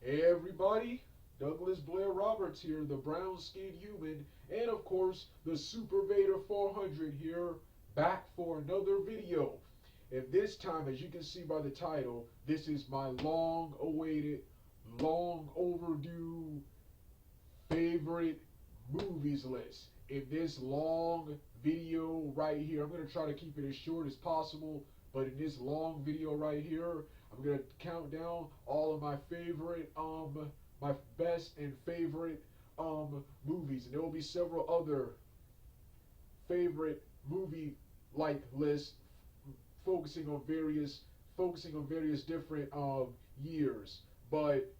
Hey everybody, Douglas Blair Roberts here, the brown skinned human, and of course the Super Vader 400 here, back for another video. And this time, as you can see by the title, this is my long awaited, long overdue favorite movies list. In this long video right here, I'm going to try to keep it as short as possible, but in this long video right here, I'm going to count down all of my favorite, my best and favorite movies. And there will be several other favorite movie like lists focusing on various different years. But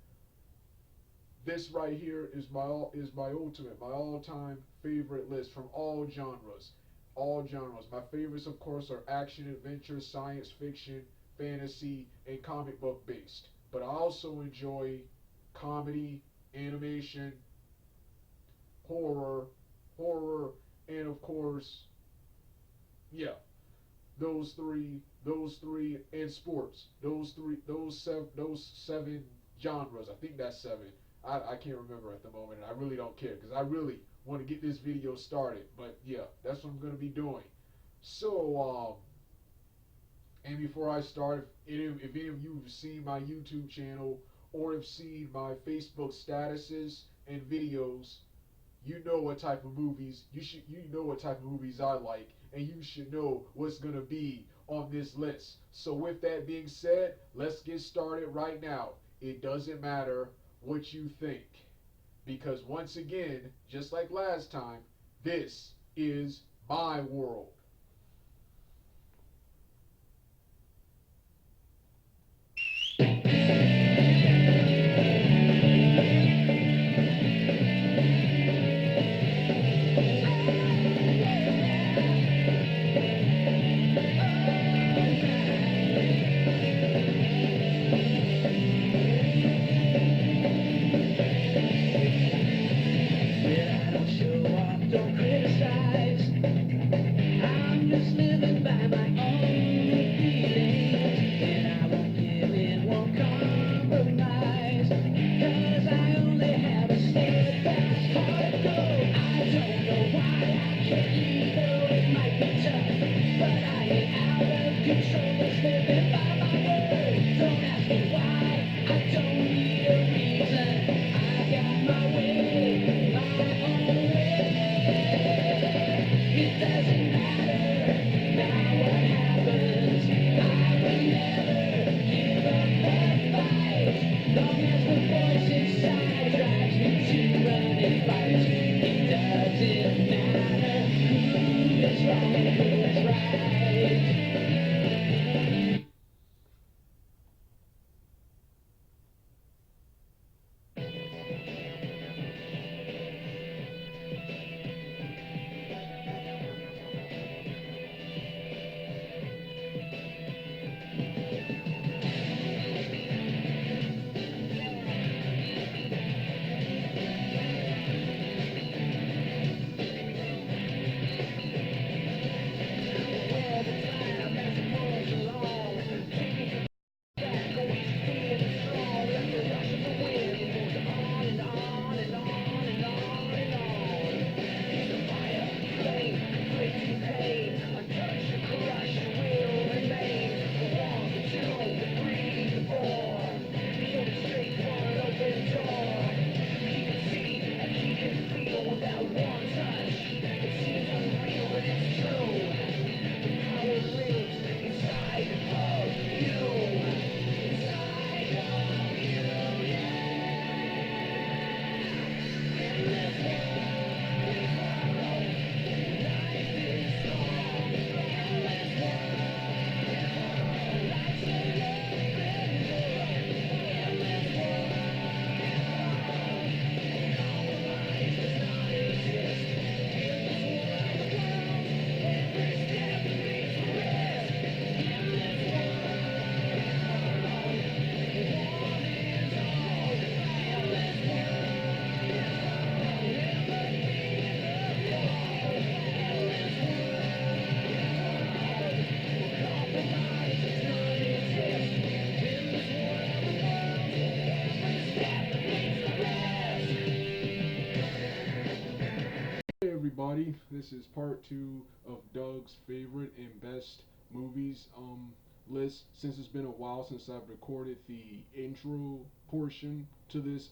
this right here is my ultimate, my all-time favorite list from all genres. All genres. My favorites, of course, are action, adventure, science fiction, fantasy, and comic book based. But I also enjoy comedy, animation, horror, horror, and of course, yeah, those three, and sports. Those seven genres. I think that's seven. I can't remember at the moment, and I really don't care because I really want to get this video started. But yeah, that's what I'm gonna be doing. So, and before I start, if any of you have seen my YouTube channel or have seen my Facebook statuses and videos, you know what type of movies you know what type of movies I like, and you should know what's gonna be on this list. So with that being said, let's get started right now. It doesn't matter what you think, because once again, just like last time, this is my world. Don't criticize. everybody. This is part two of Doug's favorite and best movies list. Since it's been a while since I've recorded the intro portion to this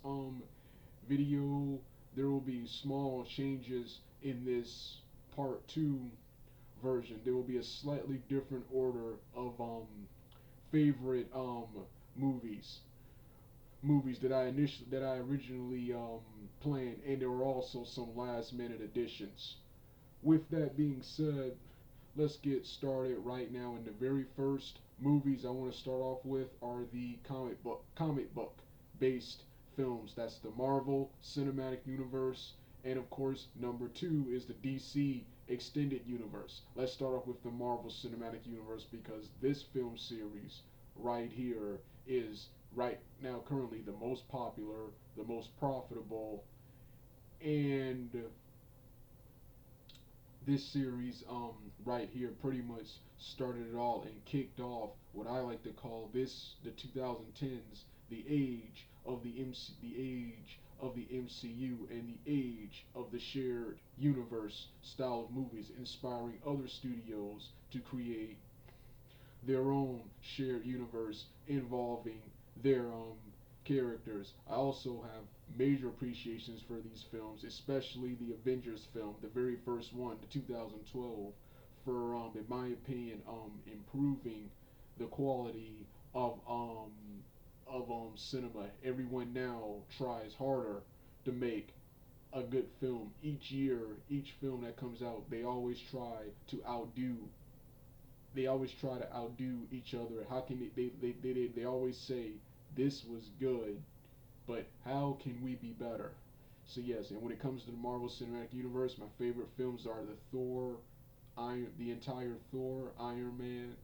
video, there will be small changes in this part two version. There will be a slightly different order of favorite movies that I originally planned, and there were also some last minute additions. With that being said, let's get started right now. And the very first movies I want to start off with are the comic book based films. That's the Marvel Cinematic Universe, and of course, number two is the DC Extended Universe. Let's start off with the Marvel Cinematic Universe because this film series right here is right now currently the most popular, the most profitable, and this series right here pretty much started it all and kicked off what I like to call this the 2010s, the age of the age of the MCU and the age of the shared universe style of movies, inspiring other studios to create their own shared universe involving their characters. I also have major appreciations for these films, especially the Avengers film, the very first one, the 2012, for in my opinion, improving the quality of cinema. Everyone now tries harder to make a good film. Each year, each film that comes out, they always try to outdo each other. How can they always say this was good, but how can we be better? So yes, and when it comes to the Marvel Cinematic Universe, my favorite films are the entire Thor, Iron Man,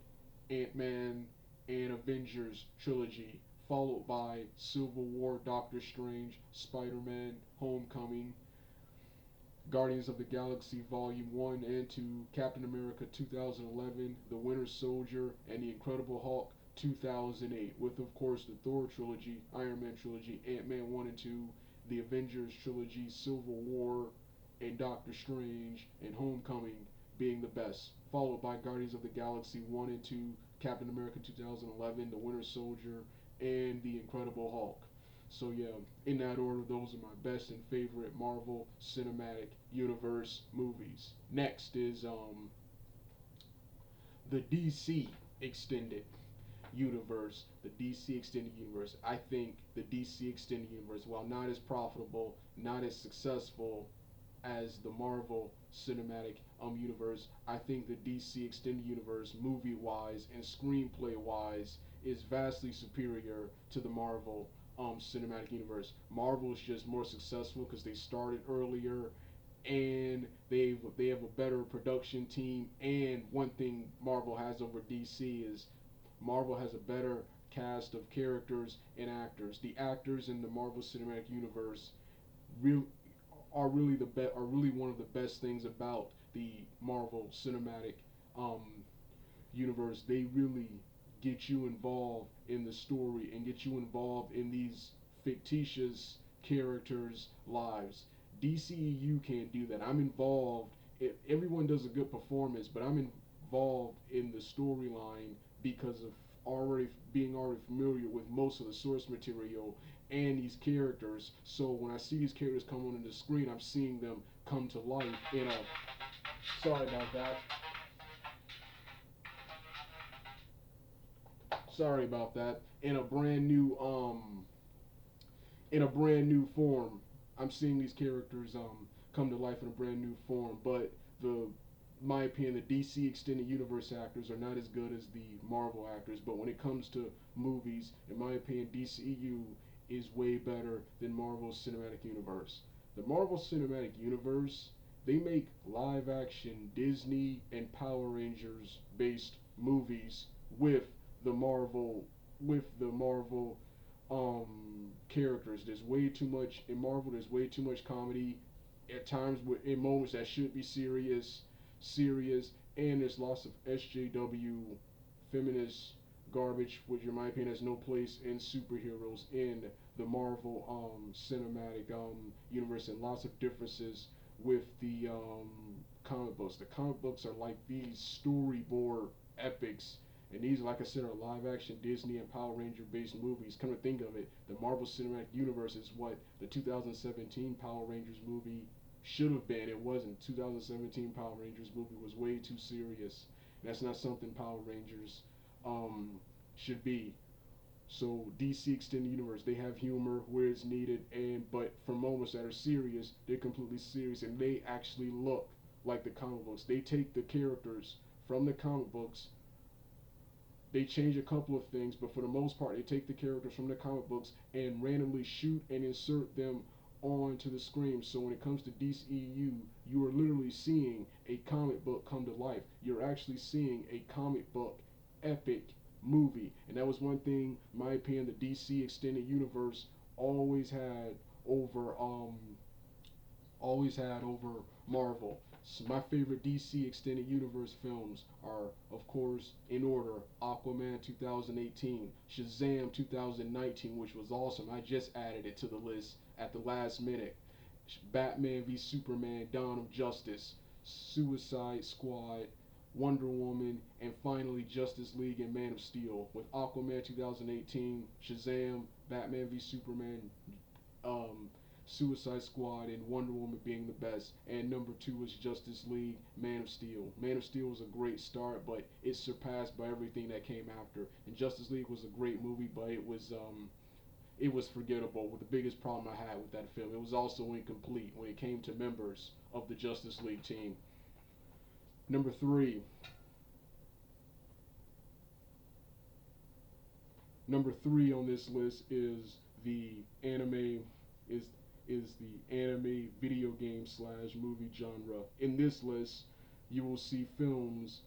Ant-Man, and Avengers trilogy, followed by Civil War, Doctor Strange, Spider-Man, Homecoming, Guardians of the Galaxy Volume 1 and 2, Captain America 2011, The Winter Soldier, and The Incredible Hulk 2008, with of course the Thor trilogy, Iron Man trilogy, Ant-Man 1 and 2, the Avengers trilogy, Civil War, and Doctor Strange, and Homecoming being the best, followed by Guardians of the Galaxy 1 and 2, Captain America 2011, The Winter Soldier, and The Incredible Hulk. So yeah, in that order, those are my best and favorite Marvel Cinematic Universe movies. Next is the DC Extended Universe. The DC Extended Universe. I think the DC Extended Universe, while not as profitable, not as successful as the Marvel Cinematic Universe, I think the DC Extended Universe, movie-wise and screenplay-wise, is vastly superior to the Marvel Cinematic Universe. Marvel is just more successful because they started earlier and they have a better production team. And one thing Marvel has over DC is Marvel has a better cast of characters and actors. The actors in the Marvel Cinematic Universe real are really one of the best things about the Marvel Cinematic um, Universe. They really get you involved in the story and get you involved in these fictitious characters' lives. DCEU can't do that. I'm involved. Everyone does a good performance, but I'm involved in the storyline because of already familiar with most of the source material and these characters. So when I see these characters come on the screen, I'm seeing them come to life in a. Sorry about that. Sorry about that. In a brand new form. I'm seeing these characters come to life in a brand new form. But the my opinion, the DC Extended Universe actors are not as good as the Marvel actors. But when it comes to movies, in my opinion, DCEU is way better than Marvel Cinematic Universe. The Marvel Cinematic Universe, they make live action Disney and Power Rangers based movies with the Marvel characters. There's way too much in Marvel. There's way too much comedy at times in moments that should be serious, and there's lots of SJW feminist garbage, which in my opinion has no place in superheroes in the Marvel cinematic universe, and lots of differences with the comic books. The comic books are like these storyboard epics, and these, like I said, are live action Disney and Power Ranger based movies. Come to think of it, the Marvel Cinematic Universe is what the 2017 Power Rangers movie should have been. It wasn't. 2017 Power Rangers movie was way too serious. That's not something Power Rangers um, should be. So DC Extended Universe, they have humor where it's needed, and but for moments that are serious, they're completely serious, and they actually look like the comic books. They take the characters from the comic books, they change a couple of things, but for the most part, they take the characters from the comic books and randomly shoot and insert them onto the screen. So when it comes to DCEU, you are literally seeing a comic book come to life. You're actually seeing a comic book epic movie, and that was one thing, in my opinion, the DC Extended Universe always had over Marvel. So my favorite DC Extended Universe films are, of course, in order: Aquaman 2018, Shazam 2019, which was awesome. I just added it to the list at the last minute. Batman v Superman: Dawn of Justice, Suicide Squad, Wonder Woman, and finally Justice League and Man of Steel. With Aquaman 2018, Shazam, Batman v Superman, um, Suicide Squad, and Wonder Woman being the best. And number two was Justice League, Man of Steel. Man of Steel was a great start, but it's surpassed by everything that came after. And Justice League was a great movie, but it was forgettable. With the biggest problem I had with that film, it was also incomplete when it came to members of the Justice League team. Number three. Number three on this list is the anime is the anime video game slash movie genre. In this list, you will see films.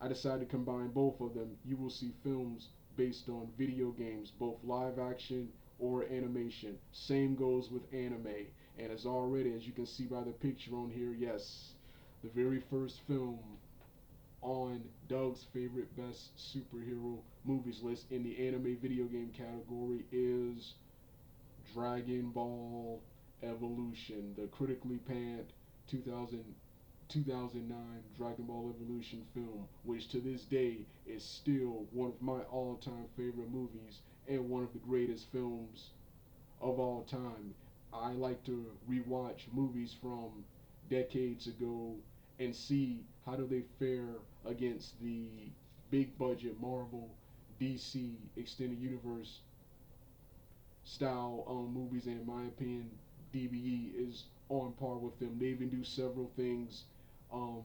I decided to combine both of them. You will see films based on video games, both live action or animation. Same goes with anime. And as already, as you can see by the picture on here, yes, the very first film on Doug's favorite best superhero movies list in the anime video game category is Dragon Ball Evolution, the critically panned 2009 Dragon Ball Evolution film, which to this day is still one of my all-time favorite movies and one of the greatest films of all time. I like to rewatch movies from decades ago and see how do they fare against the big budget Marvel, DC extended universe style movies, and in my opinion, DBE is on par with them. They even do several things. Um,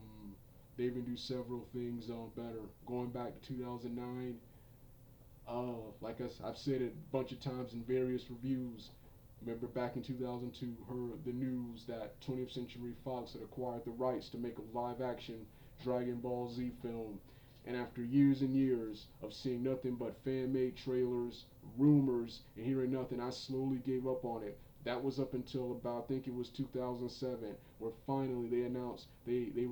better. Going back to 2009, like I've said it a bunch of times in various reviews. Remember back in 2002, heard the news that 20th Century Fox had acquired the rights to make a live-action Dragon Ball Z film. And after years and years of seeing nothing but fan-made trailers, rumors, and hearing nothing, I slowly gave up on it. That was up until about, I think it was 2007, where finally they announced they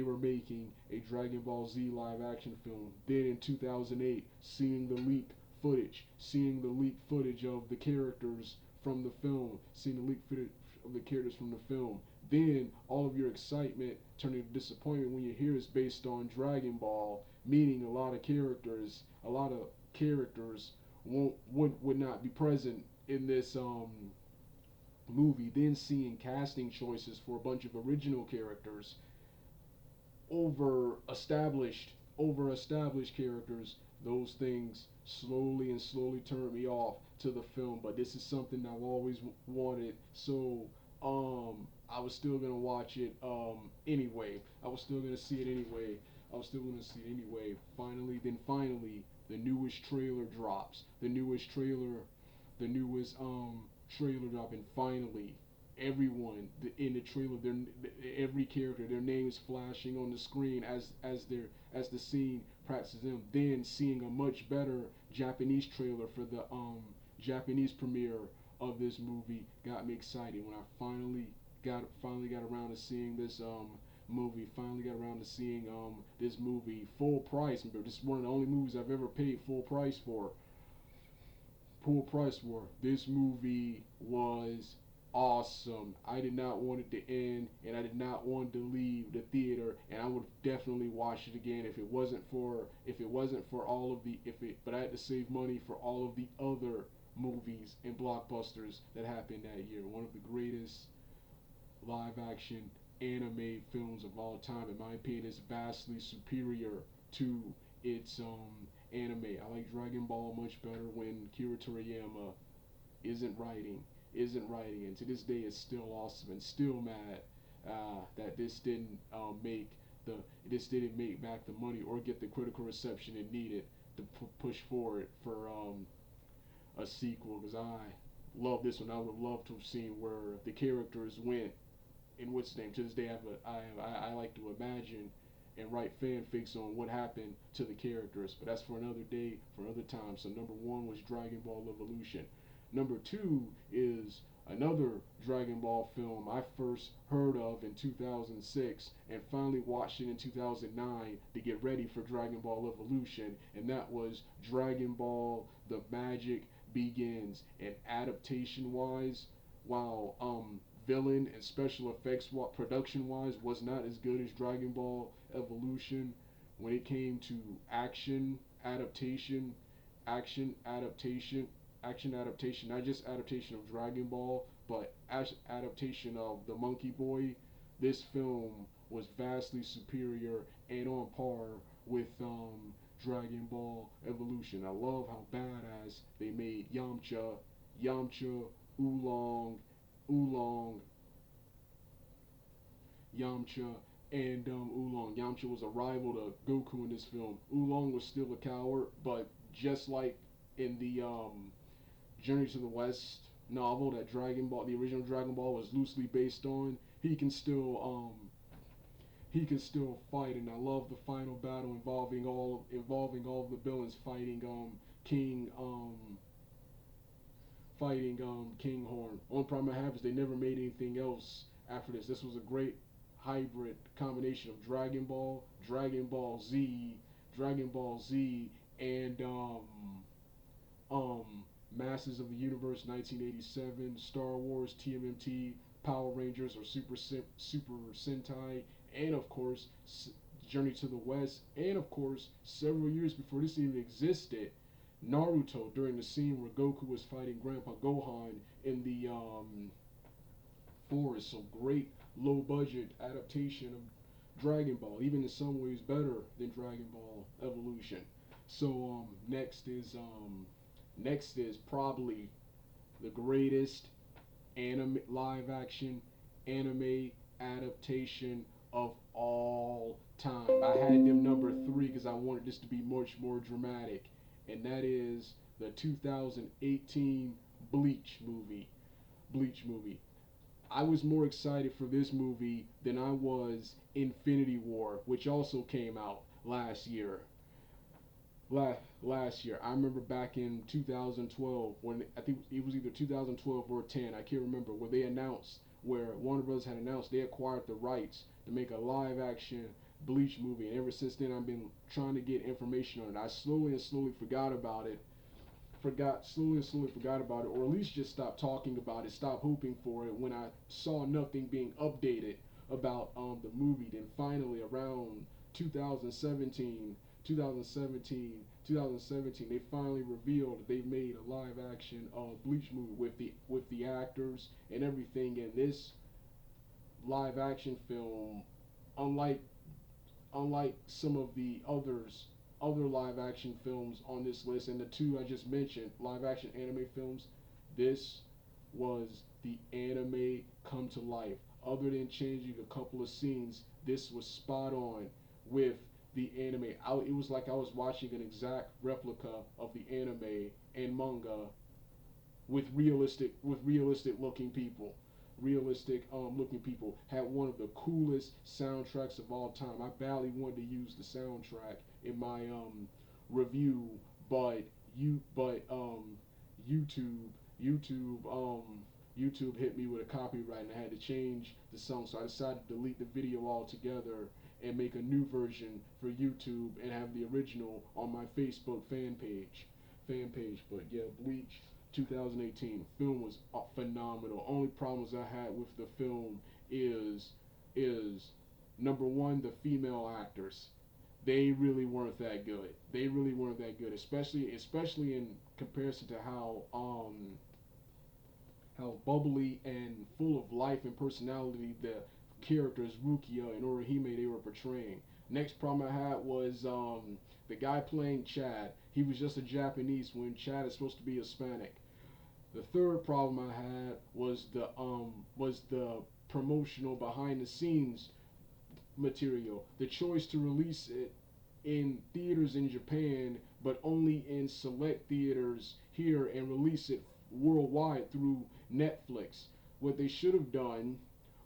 were making a Dragon Ball Z live action film. Then in 2008, seeing the leaked footage of the characters from the film, seeing the leaked footage of the characters from the film. Then all of your excitement turned into disappointment when you hear it's based on Dragon Ball, meaning a lot of characters would not be present in this movie. Then seeing casting choices for a bunch of original characters over established characters, those things slowly and slowly turned me off to the film. But this is something I've always wanted, so I was still gonna watch it anyway. I was still gonna see it anyway. Finally, the newest trailer drops. The newest trailer drop, and finally, everyone in the trailer, every character, their names flashing on the screen as the scene practices them. Then seeing a much better Japanese trailer for the Japanese premiere of this movie got me excited. When I finally got around to seeing this this movie full price. Remember, this is one of the only movies I've ever paid full price for. This movie was awesome. I did not want it to end, and I did not want to leave the theater. And I would definitely watch it again if it wasn't for all of the if it. But I had to save money for all of the other movies and blockbusters that happened that year. One of the greatest live action anime films of all time, in my opinion, is vastly superior to its anime. I like Dragon Ball much better when Kira Toriyama isn't writing, and to this day it's still awesome and still mad that the this didn't make back the money or get the critical reception it needed to push forward for a sequel. Because I love this one. I would have loved to have seen where the characters went in what's name. To this day, I like to imagine and write fanfics on what happened to the characters. But that's for another day, for another time. So number one was Dragon Ball Evolution. Number two is another Dragon Ball film I first heard of in 2006 and finally watched it in 2009 to get ready for Dragon Ball Evolution, and that was Dragon Ball The Magic Begins. And adaptation wise, while villain and special effects production wise was not as good as Dragon Ball Evolution, when it came to adaptation, action adaptation, action adaptation, not just adaptation of Dragon Ball, but adaptation of the Monkey Boy, this film was vastly superior and on par with Dragon Ball Evolution. I love how badass they made Yamcha, Oolong, Oolong, Yamcha, and Oolong. Yamcha was a rival to Goku in this film. Oolong was still a coward, but just like in the Journey to the West novel that the original Dragon Ball was loosely based on, he can still fight. And I love the final battle involving all of the villains King King Horn. Only problem I have is they never made anything else after this. This was a great hybrid combination of Dragon Ball Z, Dragon Ball Z, and um, Masters of the Universe 1987, Star Wars, TMNT, Power Rangers or Super Sentai, and of course Journey to the West, and of course several years before this even existed, Naruto during the scene where Goku was fighting Grandpa Gohan in the forest. So great low budget adaptation of Dragon Ball, even in some ways better than Dragon Ball Evolution. So next is probably the greatest live action anime adaptation of all time. I had them number three because I wanted this to be much more dramatic, and that is the 2018 Bleach movie. Bleach movie. I was more excited for this movie than I was Infinity War, which also came out last year. Last year, I remember back in 2012 when I think it was either 2012 or 10, I can't remember, where Warner Bros. Had announced they acquired the rights to make a live action Bleach movie, and ever since then I've been trying to get information on it. I slowly and slowly forgot about it, forgot about it, or at least just stopped talking about it, stopped hoping for it when I saw nothing being updated about the movie. Then finally, around 2017, 2017, they finally revealed that they made a live action Bleach movie with the actors and everything. And this live action film, unlike some of the other live action films on this list, and the two I just mentioned, live action anime films, this was the anime come to life. Other than changing a couple of scenes, this was spot on with the anime. It was like I was watching an exact replica of the anime and manga with realistic looking people. Realistic looking people had one of the coolest soundtracks of all time. I badly wanted to use the soundtrack in my review, but YouTube YouTube YouTube hit me with a copyright and I had to change the song, so I decided to delete the video altogether and make a new version for YouTube and have the original on my Facebook fan page. But yeah, Bleach. 2018 film was phenomenal. Only problems I had with the film is is number one, the female actors. They really weren't that good. They really weren't that good, especially in comparison to how bubbly and full of life and personality the characters Rukia and Orihime they were portraying. Next problem I had was the guy playing Chad. He was just a Japanese when Chad is supposed to be Hispanic. The third problem I had was the promotional behind the scenes material. The choice to release it in theaters in Japan, but only in select theaters here, and release it worldwide through Netflix. What they should have done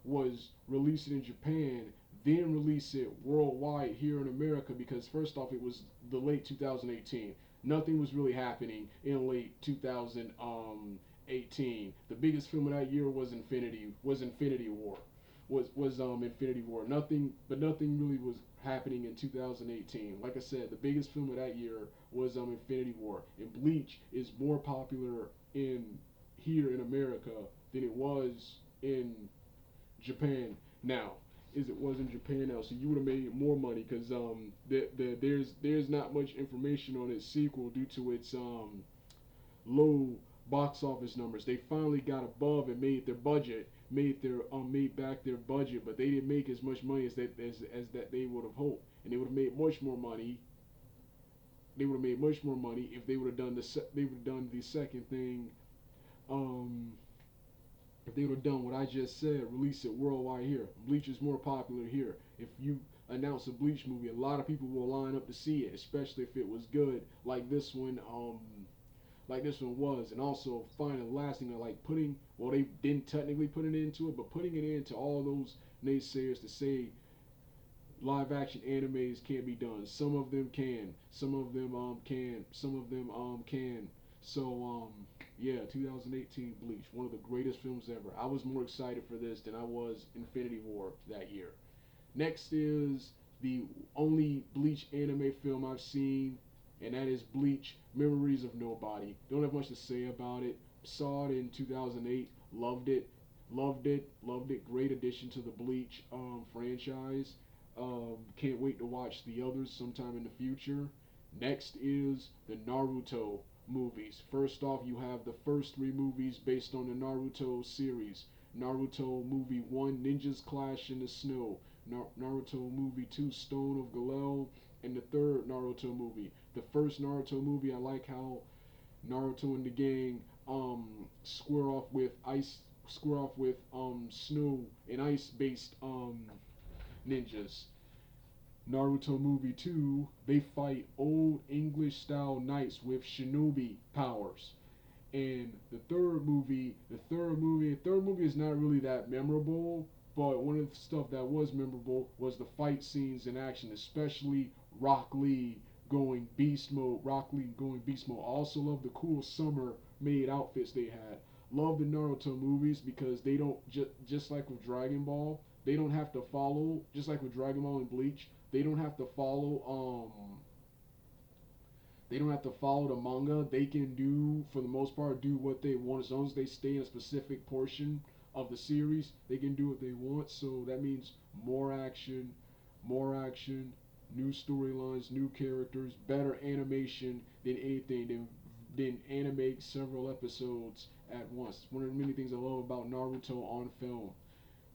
was release it in Japan, then release it worldwide here in America, because first off, it was the late 2018. Nothing was really happening in late 2018. The biggest film of that year was Infinity War. Was Infinity War. Nothing really was happening in 2018. Like I said, the biggest film of that year was Infinity War. And Bleach is more popular in here in America than it was in Japan now. Is it was in Japan now, so you would have made more money because there's not much information on its sequel due to its low box office numbers. They finally got above and made their budget, made back their budget, but they didn't make as much money as that they would have hoped, and they would have made much more money. They would have made much more money if they would have done the second thing. If they would have done what I just said, release it worldwide here. Bleach is more popular here. If you announce a Bleach movie, a lot of people will line up to see it, especially if it was good, like this one. Like this one was. And also, finally, last thing, like they didn't technically put it into it, but putting it into all those naysayers to say live action animes can't be done. Some of them can. Some of them can. Some of them can. So yeah, 2018 Bleach, one of the greatest films ever. I was more excited for this than I was Infinity War that year. Next is the only Bleach anime film I've seen, and that is Bleach Memories of Nobody. Don't have much to say about it. Saw it in 2008, loved it. Great addition to the Bleach franchise. Can't wait to watch the others sometime in the future. Next is the Naruto movies. First off, you have the first three movies based on the Naruto series. Naruto movie 1, Ninjas Clash in the Snow. Naruto movie 2, Stone of Galel. And the third Naruto movie. The first Naruto movie, I like how Naruto and the gang square off with snow and ice based ninjas. Naruto movie 2, they fight old English style knights with shinobi powers. And the third movie is not really that memorable, but one of the stuff that was memorable was the fight scenes in action, especially Rock Lee going beast mode. Also love the cool summer made outfits they had. Love the Naruto movies because they don't just like with Dragon Ball, they don't have to follow, just like with Dragon Ball and Bleach, they don't have to follow the manga. They can do, for the most part, do what they want as long as they stay in a specific portion of the series. They can do what they want. So that means more action, new storylines, new characters, better animation than anything, than animate several episodes at once. One of the many things I love about Naruto on film.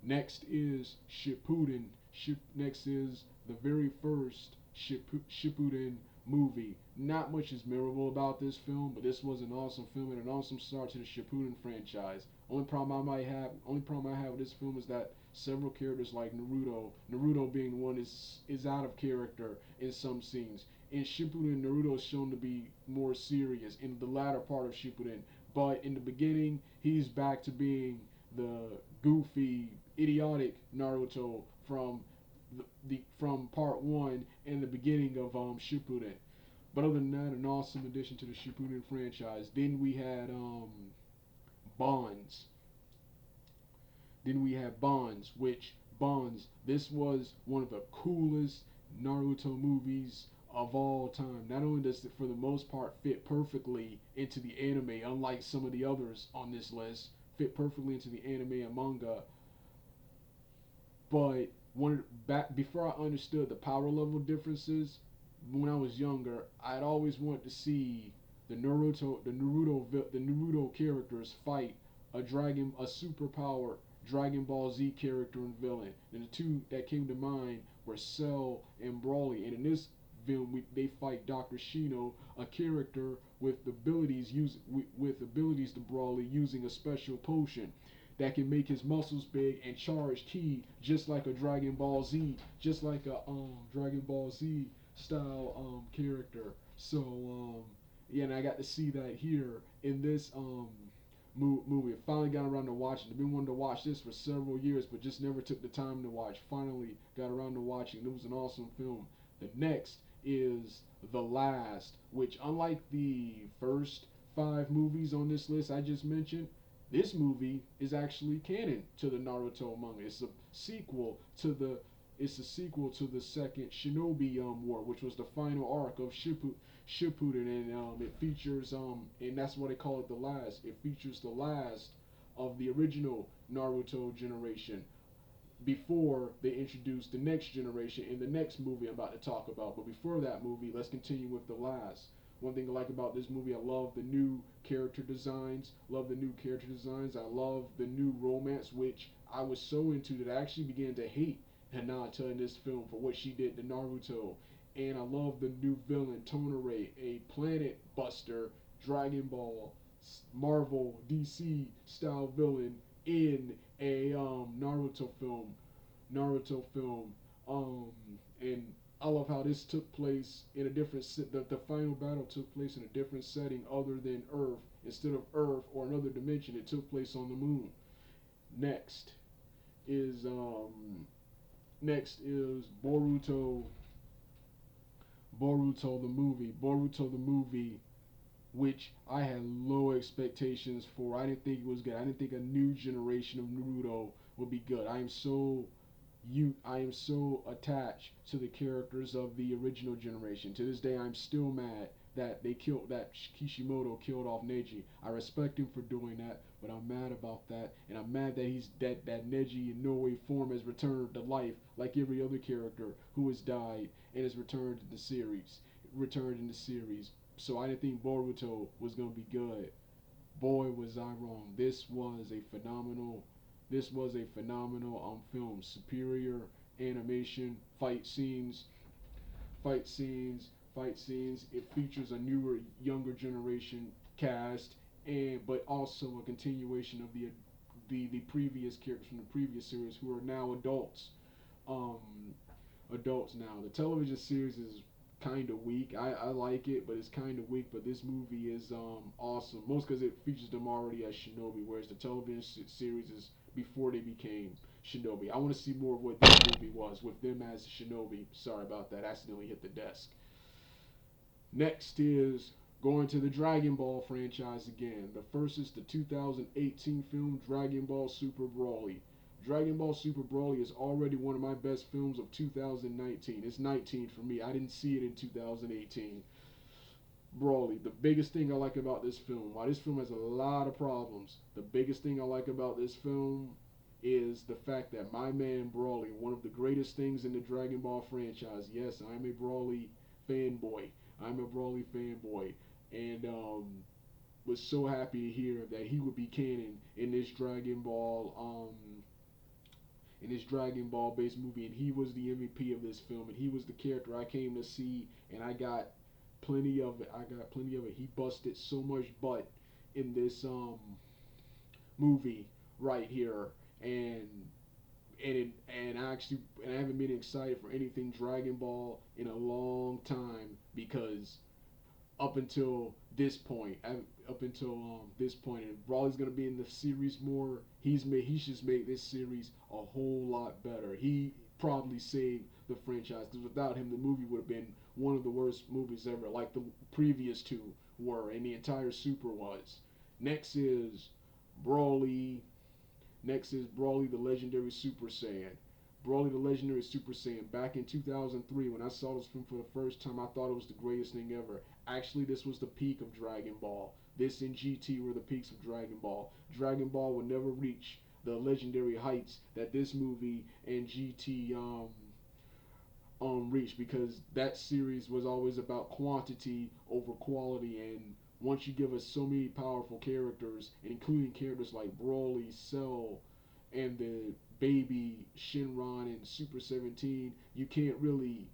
Next is Shippuden. Next is the very first Shippuden movie. Not much is memorable about this film, but this was an awesome film and an awesome start to the Shippuden franchise. Only problem I have with this film is that several characters like Naruto being one, is out of character in some scenes. In Shippuden, Naruto is shown to be more serious in the latter part of Shippuden, but in the beginning, he's back to being the goofy, idiotic Naruto from from part 1 and the beginning of Shippuden. But other than that, an awesome addition to the Shippuden franchise. Then we had Bonds. Which Bonds, this was one of the coolest Naruto movies of all time. Not only does it, for the most part, fit perfectly into the anime, unlike some of the others on this list, fit perfectly into the anime and manga, but when back before I understood the power level differences, when I was younger, I'd always wanted to see the Naruto characters fight a superpower Dragon Ball Z character and villain. And the two that came to mind were Cell and Broly. And in this film, they fight Dr. Shino, a character with with abilities to Broly using a special potion that can make his muscles big and charge ki just like a Dragon Ball Z, just like a Dragon Ball Z style character. So yeah, and I got to see that here in this movie. I finally got around to watching. I've been wanting to watch this for several years, but just never took the time to watch. Finally got around to watching. It was an awesome film. The next is The Last, which unlike the first five movies on this list I just mentioned, this movie is actually canon to the Naruto manga. It's a sequel to the second Shinobi War, which was the final arc of Shippuden, and it features and that's why they call it the last. It features the last of the original Naruto generation before they introduce the next generation in the next movie I'm about to talk about. But before that movie, let's continue with the last. One thing I like about this movie, I love the new character designs. Love the new character designs. I love the new romance, which I was so into that I actually began to hate Hinata in this film for what she did to Naruto. And I love the new villain, Tonere, a planet buster, Dragon Ball, Marvel, DC style villain in a Naruto film. Um, and I love how this took place in a different the final battle took place in a different setting other than Earth. Instead of Earth or another dimension, it took place on the moon. Next is Boruto. Boruto the movie, which I had low expectations for. I didn't think it was good. I didn't think a new generation of Naruto would be good. I am so attached to the characters of the original generation. To this day, I'm still mad that Kishimoto killed off Neji. I respect him for doing that, but I'm mad about that, and I'm mad that Neji in no way form has returned to life like every other character who has died and has returned in the series. So I didn't think Boruto was gonna be good. Boy, was I wrong. This was a phenomenal film. Superior animation, fight scenes, fight scenes. It features a newer, younger generation cast, and but also a continuation of the previous characters from the previous series who are now adults. Um, Adults now. The television series is kind of weak. I like it, but it's kind of weak. But this movie is awesome. Most because it features them already as Shinobi, whereas the television series is before they became Shinobi. I want to see more of what this movie was with them as Shinobi. Sorry about that. I accidentally hit the desk. Next is going to the Dragon Ball franchise again. The first is the 2018 film Dragon Ball Super Broly. Dragon Ball Super Broly is already one of my best films of 2019. It's 19 for me. I didn't see it in 2018. Broly, the biggest thing I like about this film, while this film has a lot of problems, the biggest thing I like about this film is the fact that my man Broly, one of the greatest things in the Dragon Ball franchise, yes, I'm a Broly fanboy. I'm a Broly fanboy. And was so happy to hear that he would be canon in this Dragon Ball based movie, and he was the MVP of this film, and he was the character I came to see, and I got plenty of it. He busted so much butt in this movie right here, and and I haven't been excited for anything Dragon Ball in a long time because up until this point. Up until this point, and Brawley's gonna be in the series more. He should make this series a whole lot better. He probably saved the franchise because without him, the movie would have been one of the worst movies ever, like the previous two were, and the entire Super was. Next is Brawly. Next is Brawly, the legendary Super Saiyan. Broly the Legendary Super Saiyan. Back in 2003, when I saw this film for the first time, I thought it was the greatest thing ever. Actually, this was the peak of Dragon Ball. This and GT were the peaks of Dragon Ball. Dragon Ball would never reach the legendary heights that this movie and GT reached, because that series was always about quantity over quality. And once you give us so many powerful characters, including characters like Broly, Cell, and the baby Shenron and Super 17, you can't really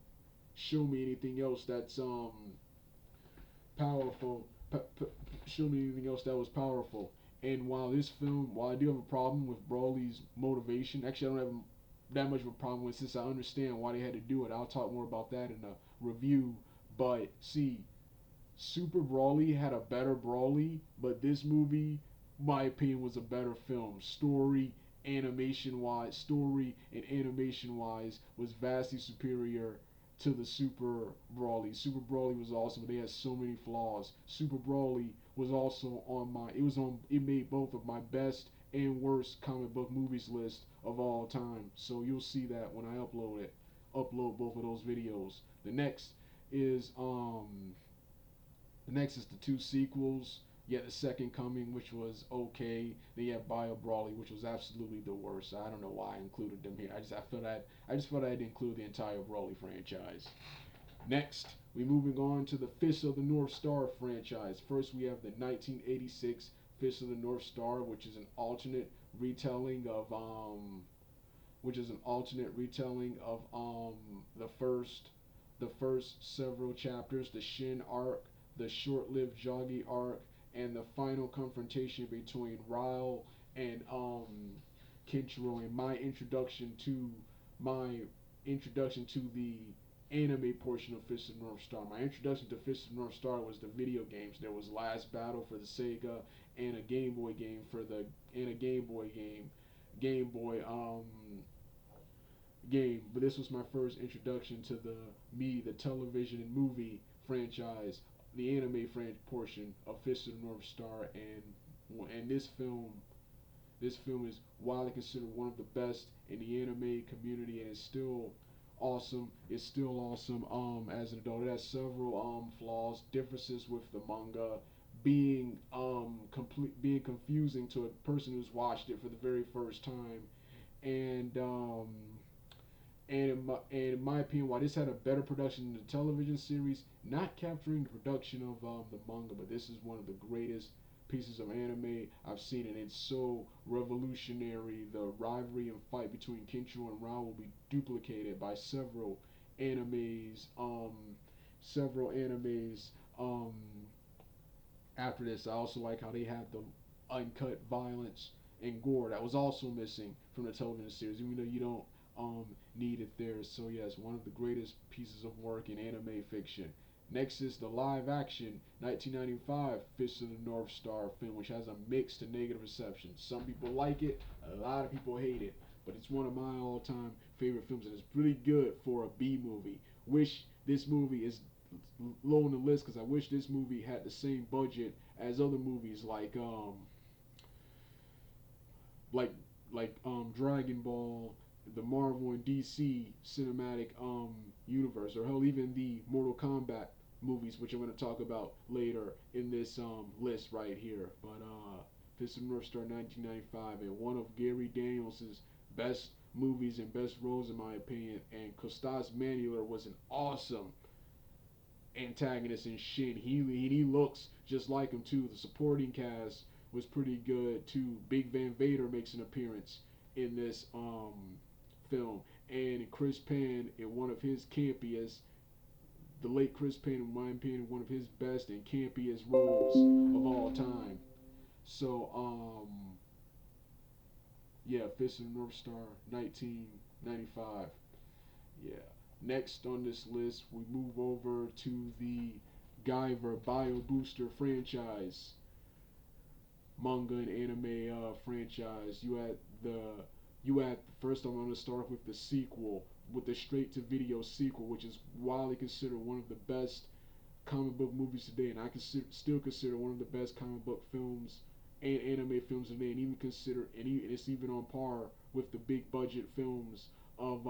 show me anything else that's powerful. Show me anything else that was powerful. And while I do have a problem with Broly's motivation, actually I don't have that much of a problem with, since I understand why they had to do it. I'll talk more about that in a review. But see, Super Broly had a better Broly, but this movie, my opinion, was a better film. Story and animation wise was vastly superior to the Super Broly. Super Broly was awesome, but they had so many flaws. Super Broly was also on my it made both of my best and worst comic book movies list of all time. So you'll see that when I upload both of those videos. The next is the two sequels. You had The Second Coming, which was okay. Then you had Bio Brawly, which was absolutely the worst. I don't know why I included them here. I just felt I had to include the entire Brawly franchise. Next, we moving on to the Fist of the North Star franchise. First, we have the 1986 Fist of the North Star, which is an alternate retelling of the first several chapters, the Shin arc, the short-lived Jogi arc, and the final confrontation between Ryle and Kenshiro, and my introduction to the anime portion of Fist of North Star. My introduction to Fist of North Star was the video games. There was Last Battle for the Sega, and a Game Boy game game. But this was my first introduction to the television and movie franchise, the anime portion of Fist of the North Star, and this film is widely considered one of the best in the anime community, and it's still awesome. It's still awesome as an adult. It has several flaws, differences with the manga, being being confusing to a person who's watched it for the very first time, and in my opinion, why this had a better production than the television series, not capturing the production of the manga, but this is one of the greatest pieces of anime I've seen, and it's so revolutionary. The rivalry and fight between Kenshiro and Rao will be duplicated by several animes after this. I also like how they have the uncut violence and gore that was also missing from the television series, even though you don't need it there. So yes, one of the greatest pieces of work in anime fiction. Next is the live action 1995 Fist of the North Star film, which has a mixed to negative reception. Some people like it, a lot of people hate it, but it's one of my all-time favorite films, and it's really good for a B movie. Wish this movie is low on the list, because I wish this movie had the same budget as other movies like Dragon Ball, the Marvel and DC cinematic universe, or hell, even the Mortal Kombat movies, which I'm going to talk about later in this list right here. But Fist of the North Star 1995, and one of Gary Daniels' best movies and best roles in my opinion. And Costas Manuel was an awesome antagonist in Shin. He looks just like him too. The supporting cast was pretty good too. Big Van Vader makes an appearance in this film, and Chris Penn in one of his campiest, the late Chris Penn, in my opinion, one of his best and campiest roles of all time. So yeah, Fist of the North Star 1995. Yeah. Next on this list, we move over to the Guyver Bio Booster franchise, manga and anime franchise. First, I'm going to start with the sequel, with the straight-to-video sequel, which is widely considered one of the best comic book movies today, and I still consider one of the best comic book films and anime films today, and it's even on par with the big budget films of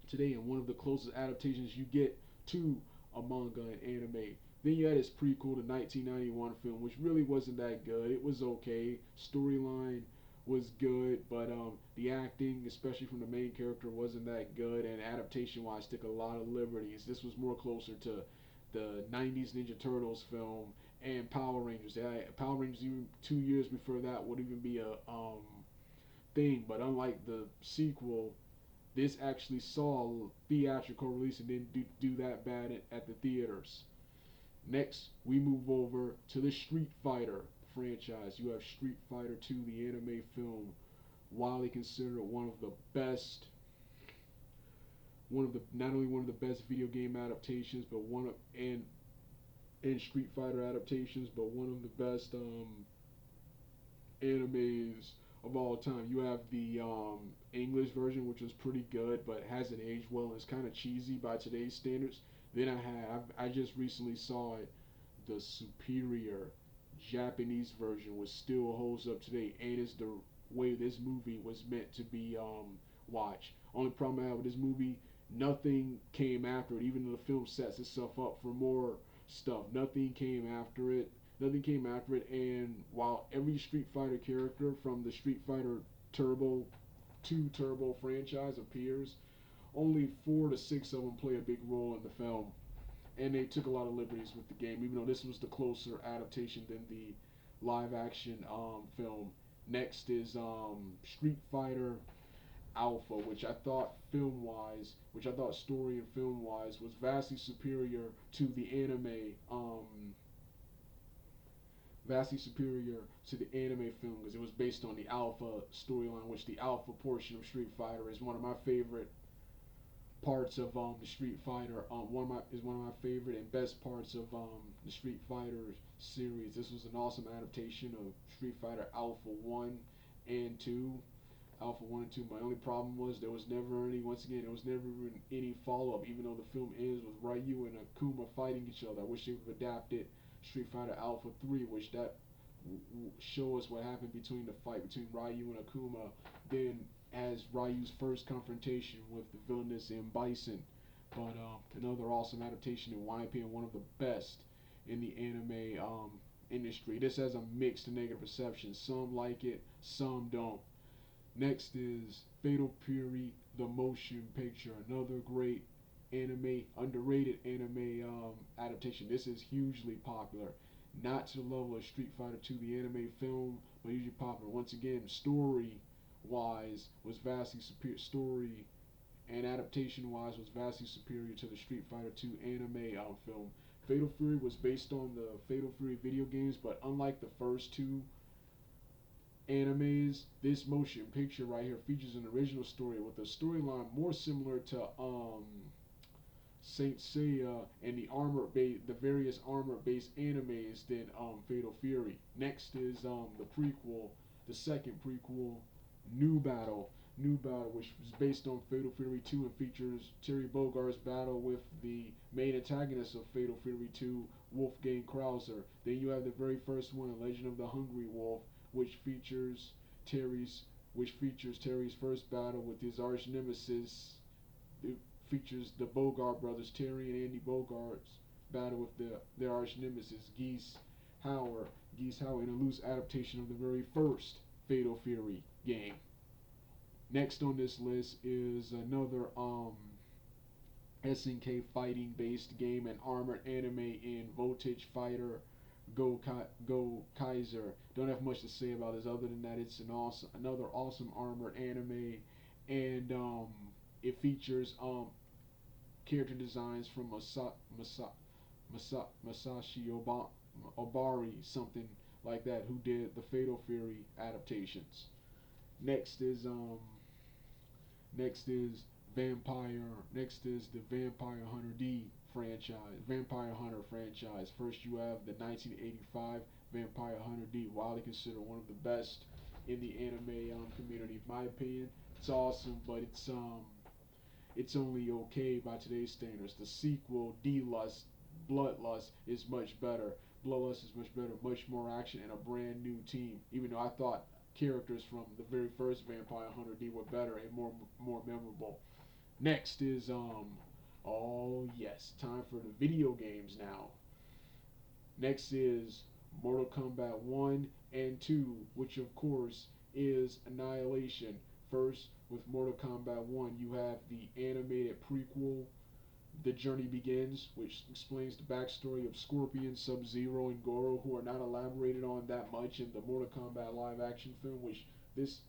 today, and one of the closest adaptations you get to a manga and anime. Then you had his prequel, the 1991 film, which really wasn't that good. It was okay. Storyline was good, but the acting, especially from the main character, wasn't that good. And adaptation-wise, took a lot of liberties. This was more closer to the 90s Ninja Turtles film and Power Rangers. Power Rangers, even 2 years before that, would even be a thing. But unlike the sequel, this actually saw theatrical release and didn't do that bad at the theaters. Next, we move over to the Street Fighter franchise. You have Street Fighter 2, the anime film, widely considered one of the best, not only one of the best video game adaptations, but and Street Fighter adaptations, but one of the best animes of all time. You have the English version, which was pretty good, but hasn't aged well and is kind of cheesy by today's standards. Then I just recently saw it, the superior Japanese version, which still holds up today, and is the way this movie was meant to be watched. Only problem I have with this movie, nothing came after it, even though the film sets itself up for more stuff. Nothing came after it. Nothing came after it, and while every Street Fighter character from the Street Fighter Turbo 2 Turbo franchise appears, only 4 to 6 of them play a big role in the film. And they took a lot of liberties with the game, even though this was the closer adaptation than the live action film. Next is Street Fighter Alpha, which I thought story and film wise was vastly superior to the anime film, because it was based on the Alpha storyline, which the Alpha portion of Street Fighter is one of my favorite parts of the Street Fighter. One of my favorite and best parts of the Street Fighter series. This was an awesome adaptation of Street Fighter Alpha 1 and 2. Alpha 1 and 2. My only problem was there was never any follow-up, even though the film ends with Ryu and Akuma fighting each other. I wish they would have adapted Street Fighter Alpha 3, which that show us what happened between the fight between Ryu and Akuma, then as Ryu's first confrontation with the villainous M. Bison. But another awesome adaptation, in my opinion, one of the best in the anime industry. This has a mixed negative reception. Some like it, some don't. Next is Fatal Fury, the motion picture. Another great underrated anime adaptation. This is hugely popular. Not to the level of Street Fighter 2, the anime film, but hugely popular. Once again, story-wise was vastly superior. Story and adaptation-wise was vastly superior to the Street Fighter 2 anime film. Fatal Fury was based on the Fatal Fury video games, but unlike the first two animes, this motion picture right here features an original story with a storyline more similar to Saint Seiya and the various armor-based animes than Fatal Fury. Next is the prequel, the second prequel, New Battle, which was based on Fatal Fury 2 and features Terry Bogart's battle with the main antagonist of Fatal Fury 2, Wolfgang Krauser. Then you have the very first one, Legend of the Hungry Wolf, which features Terry's first battle with his arch nemesis. It features the Bogart brothers, Terry and Andy Bogart's battle with their arch nemesis, Geese Hauer, in a loose adaptation of the very first Fatal Fury game. Next on this list is another SNK fighting based game, an armored anime in Voltage Fighter Go Kaiser. Don't have much to say about this other than that it's another awesome armored anime, and it features character designs from Masashi Obari, something like that, who did the Fatal Fury adaptations. Next is the Vampire Hunter franchise. First you have the 1985 Vampire Hunter D, widely considered one of the best in the anime community. In my opinion, it's awesome, but it's only okay by today's standards. The sequel, Bloodlust, is much better. Much more action and a brand new team. Even though I thought characters from the very first Vampire Hunter D were better and more memorable. Next is oh yes, time for the video games now. Next is Mortal Kombat 1 and 2, which of course is Annihilation. First, with Mortal Kombat 1, you have the animated prequel, The Journey Begins, which explains the backstory of Scorpion, Sub-Zero, and Goro, who are not elaborated on that much in the Mortal Kombat live action film, which this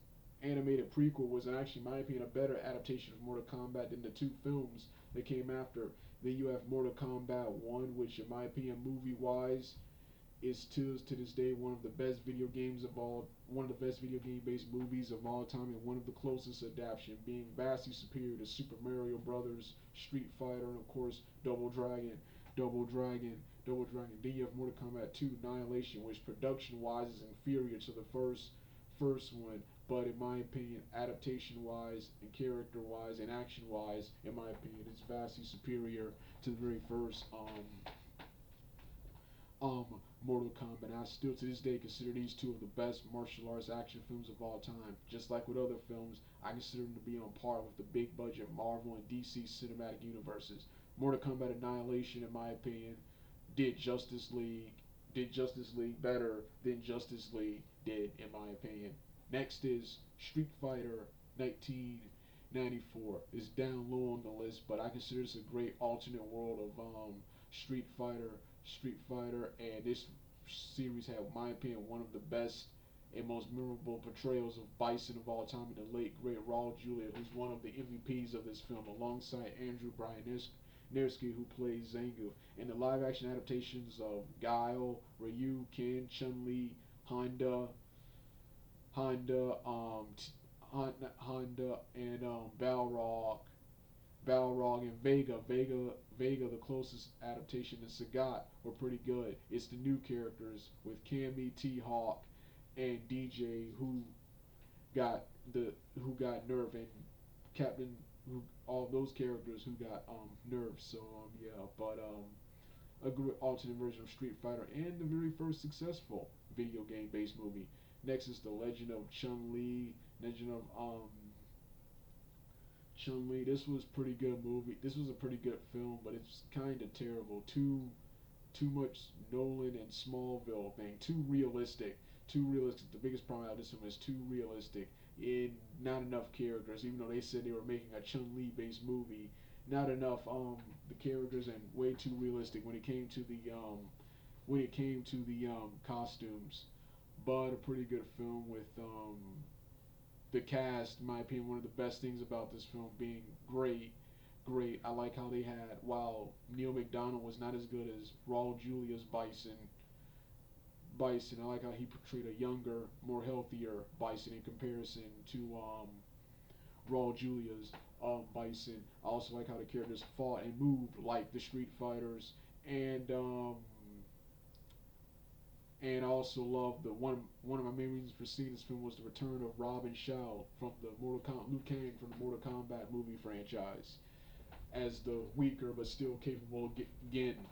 animated prequel was actually, in my opinion, a better adaptation of Mortal Kombat than the two films that came after. Then you have Mortal Kombat 1, which in my opinion, movie-wise, is to this day one of the best video games of all, one of the best video game based movies of all time, and one of the closest adaptation, being vastly superior to Super Mario Brothers, Street Fighter, and of course Double Dragon, Double Dragon, Double Dragon. Then you have Mortal Kombat 2 Annihilation, which production wise is inferior to the first one, but in my opinion, adaptation wise and character wise and action wise, in my opinion, it's vastly superior to the very first Mortal Kombat. I still to this day consider these two of the best martial arts action films of all time. Just like with other films, I consider them to be on par with the big budget Marvel and DC cinematic universes. Mortal Kombat Annihilation, in my opinion, did Justice League better than Justice League did, in my opinion. Next is Street Fighter 1994. It's down low on the list, but I consider this a great alternate world of Street Fighter, and this series had, in my opinion, one of the best and most memorable portrayals of Bison of all time, in the late great Raul Julia, who's one of the MVPs of this film, alongside Andrew Bryanowski, who plays Zangief. In the live-action adaptations of Guile, Ryu, Ken, Chun-Li, Honda, and Balrog and Vega, the closest adaptation, and Sagat were pretty good. It's the new characters with Cammy, T-Hawk, and DJ who got nerfed, and Captain, who, all those characters who got nerfed. So yeah, but a good alternate version of Street Fighter and the very first successful video game based movie. Next is The Legend of Chun-Li, Chun-Li. This was pretty good movie. This was a pretty good film, but it's kind of terrible. Too much Nolan and Smallville thing. Too realistic. Too realistic. The biggest problem out of this film is too realistic. And not enough characters. Even though they said they were making a Chun-Li based movie, not enough the characters, and way too realistic when it came to the costumes. But a pretty good film with the cast, in my opinion, one of the best things about this film being great. I like how they had, while Neil McDonough was not as good as Raul Julia's Bison, I like how he portrayed a younger, more healthier Bison in comparison to Raul Julia's Bison. I also like how the characters fought and moved like the Street Fighters, and I also love the one of my main reasons for seeing this film was the return of Robin Shou from the Liu Kang from the Mortal Kombat movie franchise, as the weaker but still capable of again.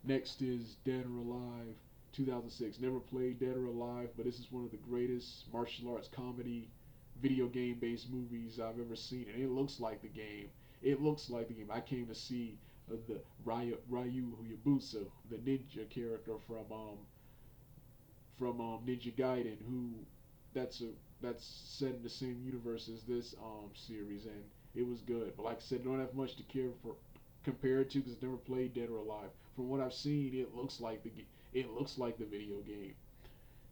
Next is Dead or Alive 2006. Never played Dead or Alive, but this is one of the greatest martial arts comedy video game based movies I've ever seen, and it looks like the game. I came to see the Ryu Hayabusa, the ninja character from Ninja Gaiden, who that's set in the same universe as this series, and it was good. But like I said, I don't have much to compare it to because I've never played Dead or Alive. From what I've seen, it looks like the video game.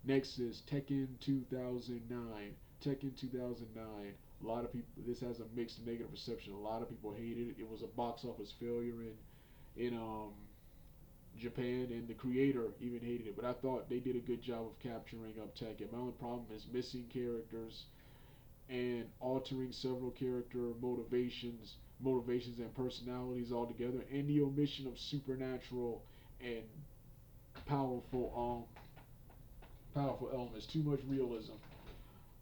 Next is Tekken 2009. Tekken 2009. A lot of people. This has a mixed negative reception. A lot of people hated it. It was a box office failure in Japan, and the creator even hated it. But I thought they did a good job of capturing up Tekken. My only problem is missing characters and altering several character motivations and personalities altogether, and the omission of supernatural and powerful elements. Too much realism.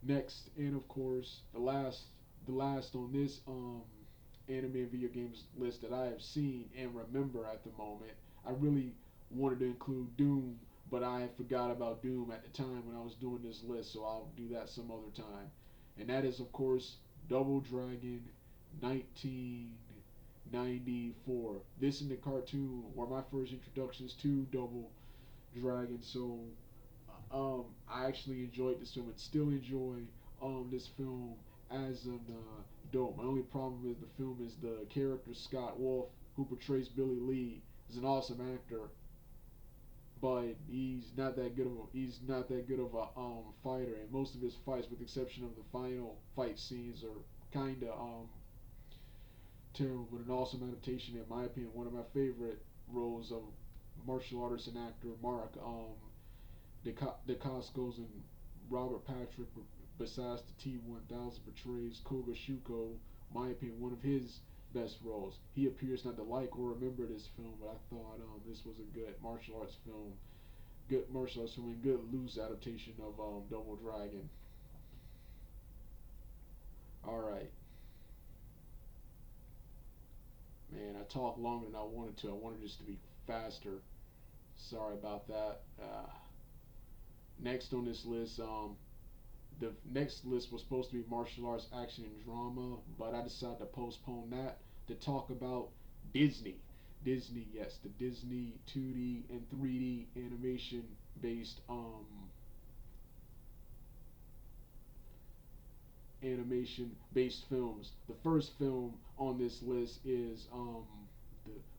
Next, and of course, the last on this anime and video games list that I have seen and remember at the moment, I really wanted to include Doom, but I forgot about Doom at the time when I was doing this list, so I'll do that some other time. And that is, of course, Double Dragon 1994. This in the cartoon were my first introductions to Double Dragon, so I actually enjoyed this film and still enjoy this film as an adult. My only problem with the film is the character Scott Wolf, who portrays Billy Lee, is an awesome actor, but he's not that good of a fighter, and most of his fights, with the exception of the final fight scenes, are kind of terrible. But an awesome adaptation, in my opinion. One of my favorite roles of martial artist and actor Mark DeCoscos and Robert Patrick, besides the T-1000, portrays Koga Shuko. My opinion, one of his best roles. He appears not to like or remember this film, but I thought this was a good martial arts film, and good loose adaptation of Double Dragon. All right, man, I talked longer than I wanted to. I wanted this to be faster. Sorry about that. Next on this list, the next list was supposed to be martial arts, action, and drama, but I decided to postpone that to talk about Disney. Disney, yes, the Disney 2D and 3D animation based films. The first film on this list is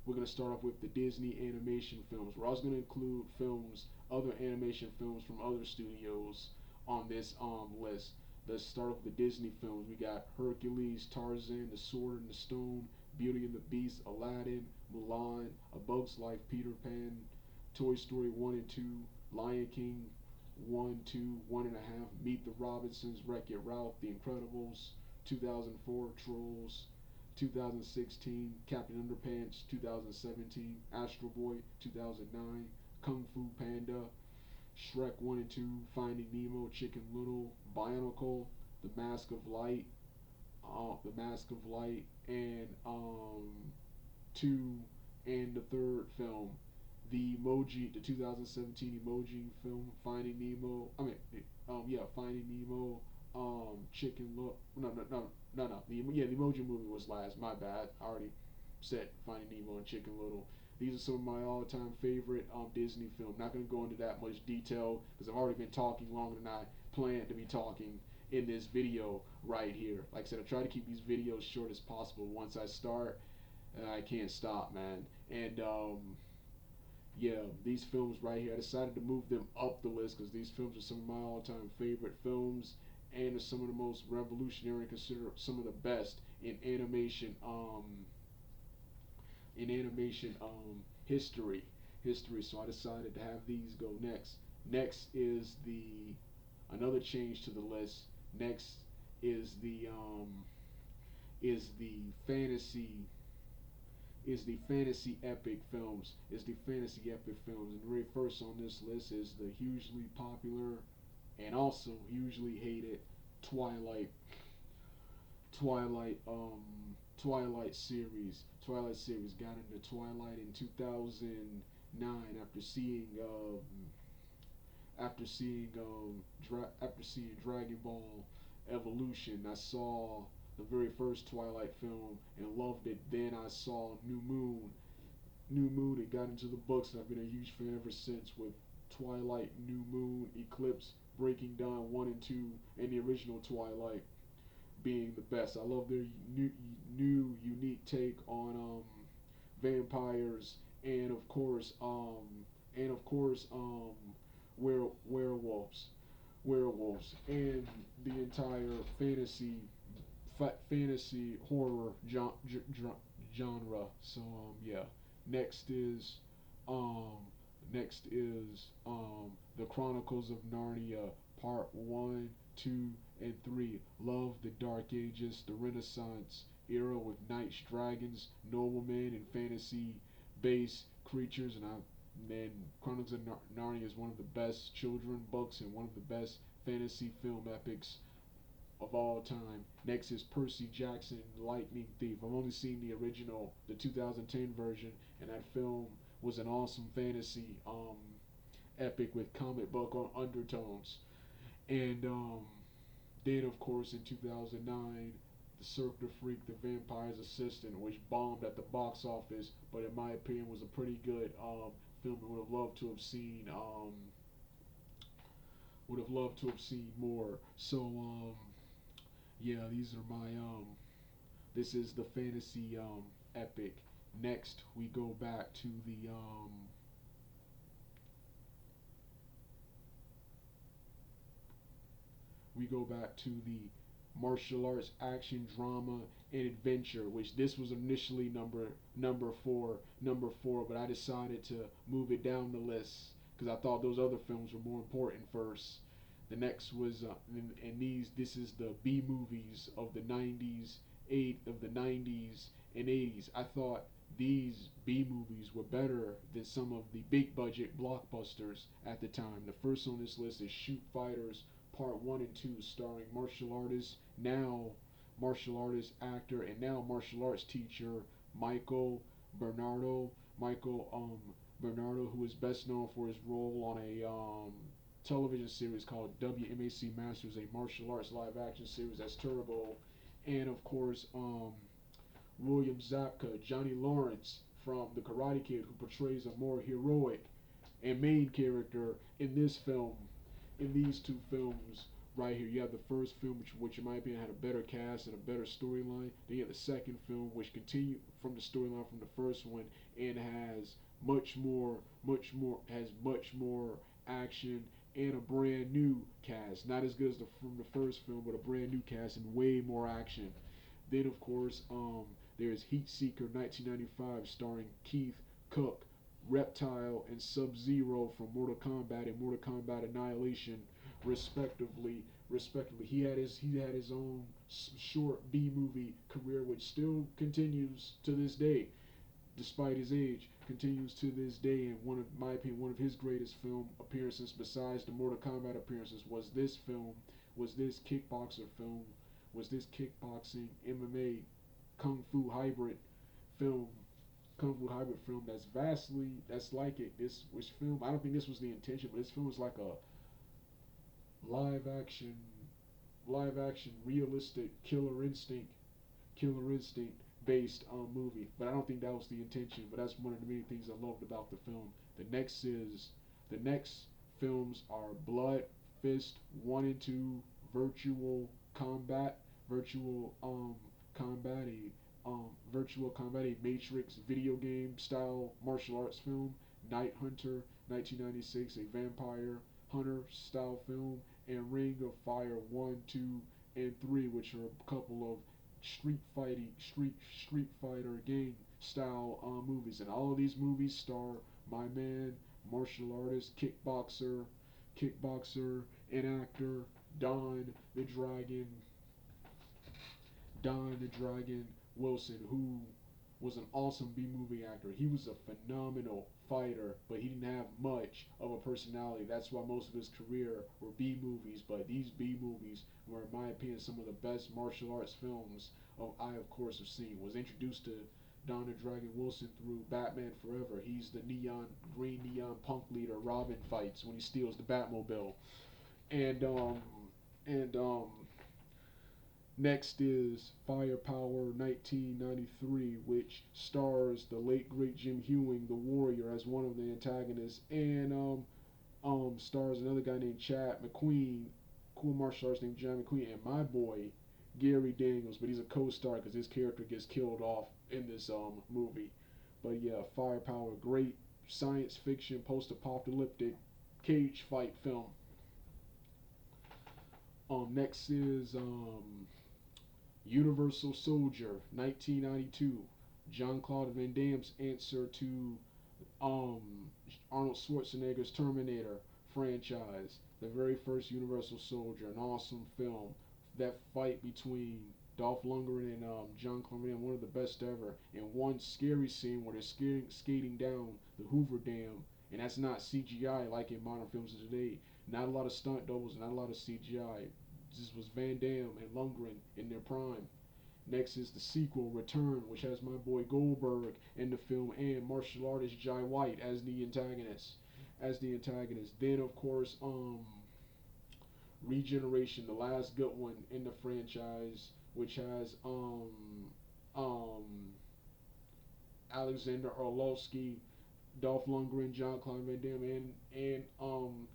we're gonna start off with the Disney animation films. We're also gonna include other animation films from other studios on this list. Let's start off with the Disney films. We got Hercules, Tarzan, The Sword and the Stone, Beauty and the Beast, Aladdin, Mulan, A Bug's Life, Peter Pan, Toy Story 1 and 2, Lion King 1, 2, 1.5, Meet the Robinsons, Wreck-It Ralph, The Incredibles, 2004, Trolls, 2016, Captain Underpants, 2017, Astro Boy, 2009, Kung Fu Panda, Shrek 1 and 2, Finding Nemo, Chicken Little, Bionicle, The Mask of Light, and 2, and the third film, the 2017 emoji film, Finding Nemo. Finding Nemo. Chicken Little. No. The emoji movie was last. My bad. I already said Finding Nemo and Chicken Little. These are some of my all-time favorite Disney films. Not going to go into that much detail because I've already been talking longer than I planned to be talking in this video right here. Like I said, I try to keep these videos short as possible. Once I start, I can't stop, man. And yeah, these films right here, I decided to move them up the list because these films are some of my all-time favorite films and are some of the most revolutionary, considered some of the best in animation. History. So I decided to have these go next. Next is another change to the list. Next is the fantasy epic films. And the very first on this list is the hugely popular and also hugely hated Twilight Twilight Twilight series. Twilight series got into Twilight in 2009 after seeing Dragon Ball Evolution. I saw the very first Twilight film and loved it. Then I saw New Moon and got into the books, and I've been a huge fan ever since, with Twilight, New Moon, Eclipse, Breaking Dawn 1 and 2, and the original Twilight being the best. I love their new unique take on vampires and of course werewolves and the entire fantasy horror genre. So yeah. Next is um the Chronicles of Narnia Part 1, 2, and 3. Love the Dark Ages, the Renaissance era with knights, dragons, noblemen, and fantasy-based creatures. And Chronicles of Narnia is one of the best children books and one of the best fantasy film epics of all time. Next is Percy Jackson, Lightning Thief. I've only seen the original, the 2010 version, and that film was an awesome fantasy epic with comic book undertones. And then, of course, in 2009, The Cirque du Freak, The Vampire's Assistant, which bombed at the box office, but in my opinion was a pretty good film. I would have loved to have seen. Would have loved to have seen more. So yeah, these are my This is the fantasy epic. Next, we go back to the martial arts action drama and adventure, which this was initially number four, but I decided to move it down the list because I thought those other films were more important first. The next was and these this is the B movies of the 90s, and 80s. I thought these B movies were better than some of the big budget blockbusters at the time. The first on this list is Shoot Fighters Part 1 and 2, starring martial artist actor and now martial arts teacher Michael Bernardo. Bernardo, who is best known for his role on a television series called WMAC Masters, a martial arts live action series that's terrible. And of course, William Zabka, Johnny Lawrence from The Karate Kid, who portrays a more heroic and main character in this film. In these two films right here, you have the first film, which in my opinion had a better cast and a better storyline. Then you have the second film, which continued from the storyline from the first one and has much more action and a brand new cast. Not as good as from the first film, but a brand new cast and way more action. Then of course, there's Heat Seeker 1995, starring Keith Cook, Reptile, and Sub-Zero from Mortal Kombat and Mortal Kombat Annihilation, respectively. He had his own short B movie career, which still continues to this day, despite his age. Continues to this day, and my opinion, one of his greatest film appearances, besides the Mortal Kombat appearances, was this kickboxing MMA kung fu hybrid film that's like it. This was film. I don't think this was the intention, but this film was like a live action realistic killer instinct based movie. But I don't think that was the intention. But that's one of the many things I loved about the film. The next films are Blood Fist 1 and 2, Virtual Combat, a Matrix video game style martial arts film, Night Hunter 1996, a vampire hunter style film, and Ring of Fire 1, 2, and 3, which are a couple of street fighter gang style movies. And all of these movies star my man, martial artist, kickboxer, and actor Don the Dragon Wilson, who was an awesome B movie actor. He was a phenomenal fighter, but he didn't have much of a personality. That's why most of his career were B movies. But these B movies were, in my opinion, some of the best martial arts films I, of course, have seen. Was introduced to Don the Dragon Wilson through Batman Forever. He's the green neon punk leader Robin fights when he steals the Batmobile. And next is Firepower 1993, which stars the late great Jim Hewing, the Warrior, as one of the antagonists, and stars another guy named Chad McQueen, cool martial artist named Chad McQueen, and my boy Gary Daniels, but he's a co-star because his character gets killed off in this movie. But yeah, Firepower, great science fiction post-apocalyptic cage fight film. Next is Universal Soldier 1992, Jean-Claude Van Damme's answer to Arnold Schwarzenegger's Terminator franchise. The very first Universal Soldier, an awesome film. That fight between Dolph Lundgren and Jean-Claude Van Damme, one of the best ever. And one scary scene where they're skating down the Hoover Dam, and that's not CGI like in modern films of today. Not a lot of stunt doubles, not a lot of CGI. This was Van Damme and Lundgren in their prime. Next is the sequel, Return, which has my boy Goldberg in the film and martial artist Jai White as the antagonist. as the antagonist. Then of course, Regeneration, the last good one in the franchise, which has um Alexander Orlovsky, Dolph Lundgren, John Claude Van Damme, and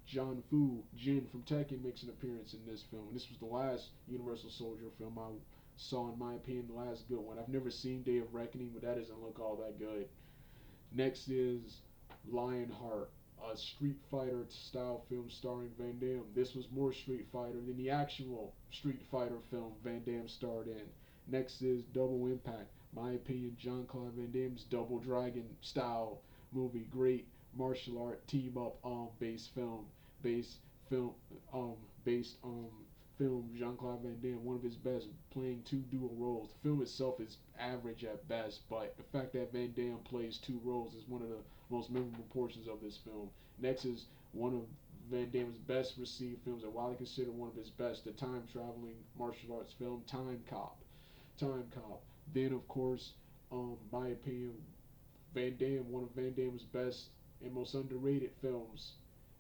John Fu Jin from Tekken makes an appearance in this film. And this was the last Universal Soldier film I saw, in my opinion, the last good one. I've never seen Day of Reckoning, but that doesn't look all that good. Next is Lionheart, a Street Fighter style film starring Van Damme. This was more Street Fighter than the actual Street Fighter film Van Damme starred in. Next is Double Impact. My opinion, John Claude Van Damme's Double Dragon style movie. Great martial art team up based film. Based film based film Jean Claude Van Damme, one of his best, playing two dual roles. The film itself is average at best, but the fact that Van Damme plays two roles is one of the most memorable portions of this film. Next is one of Van Damme's best received films, and widely considered one of his best, the time traveling martial arts film Time Cop. Time Cop. Then of course, my opinion, Van Damme, one of Van Damme's best and most underrated films,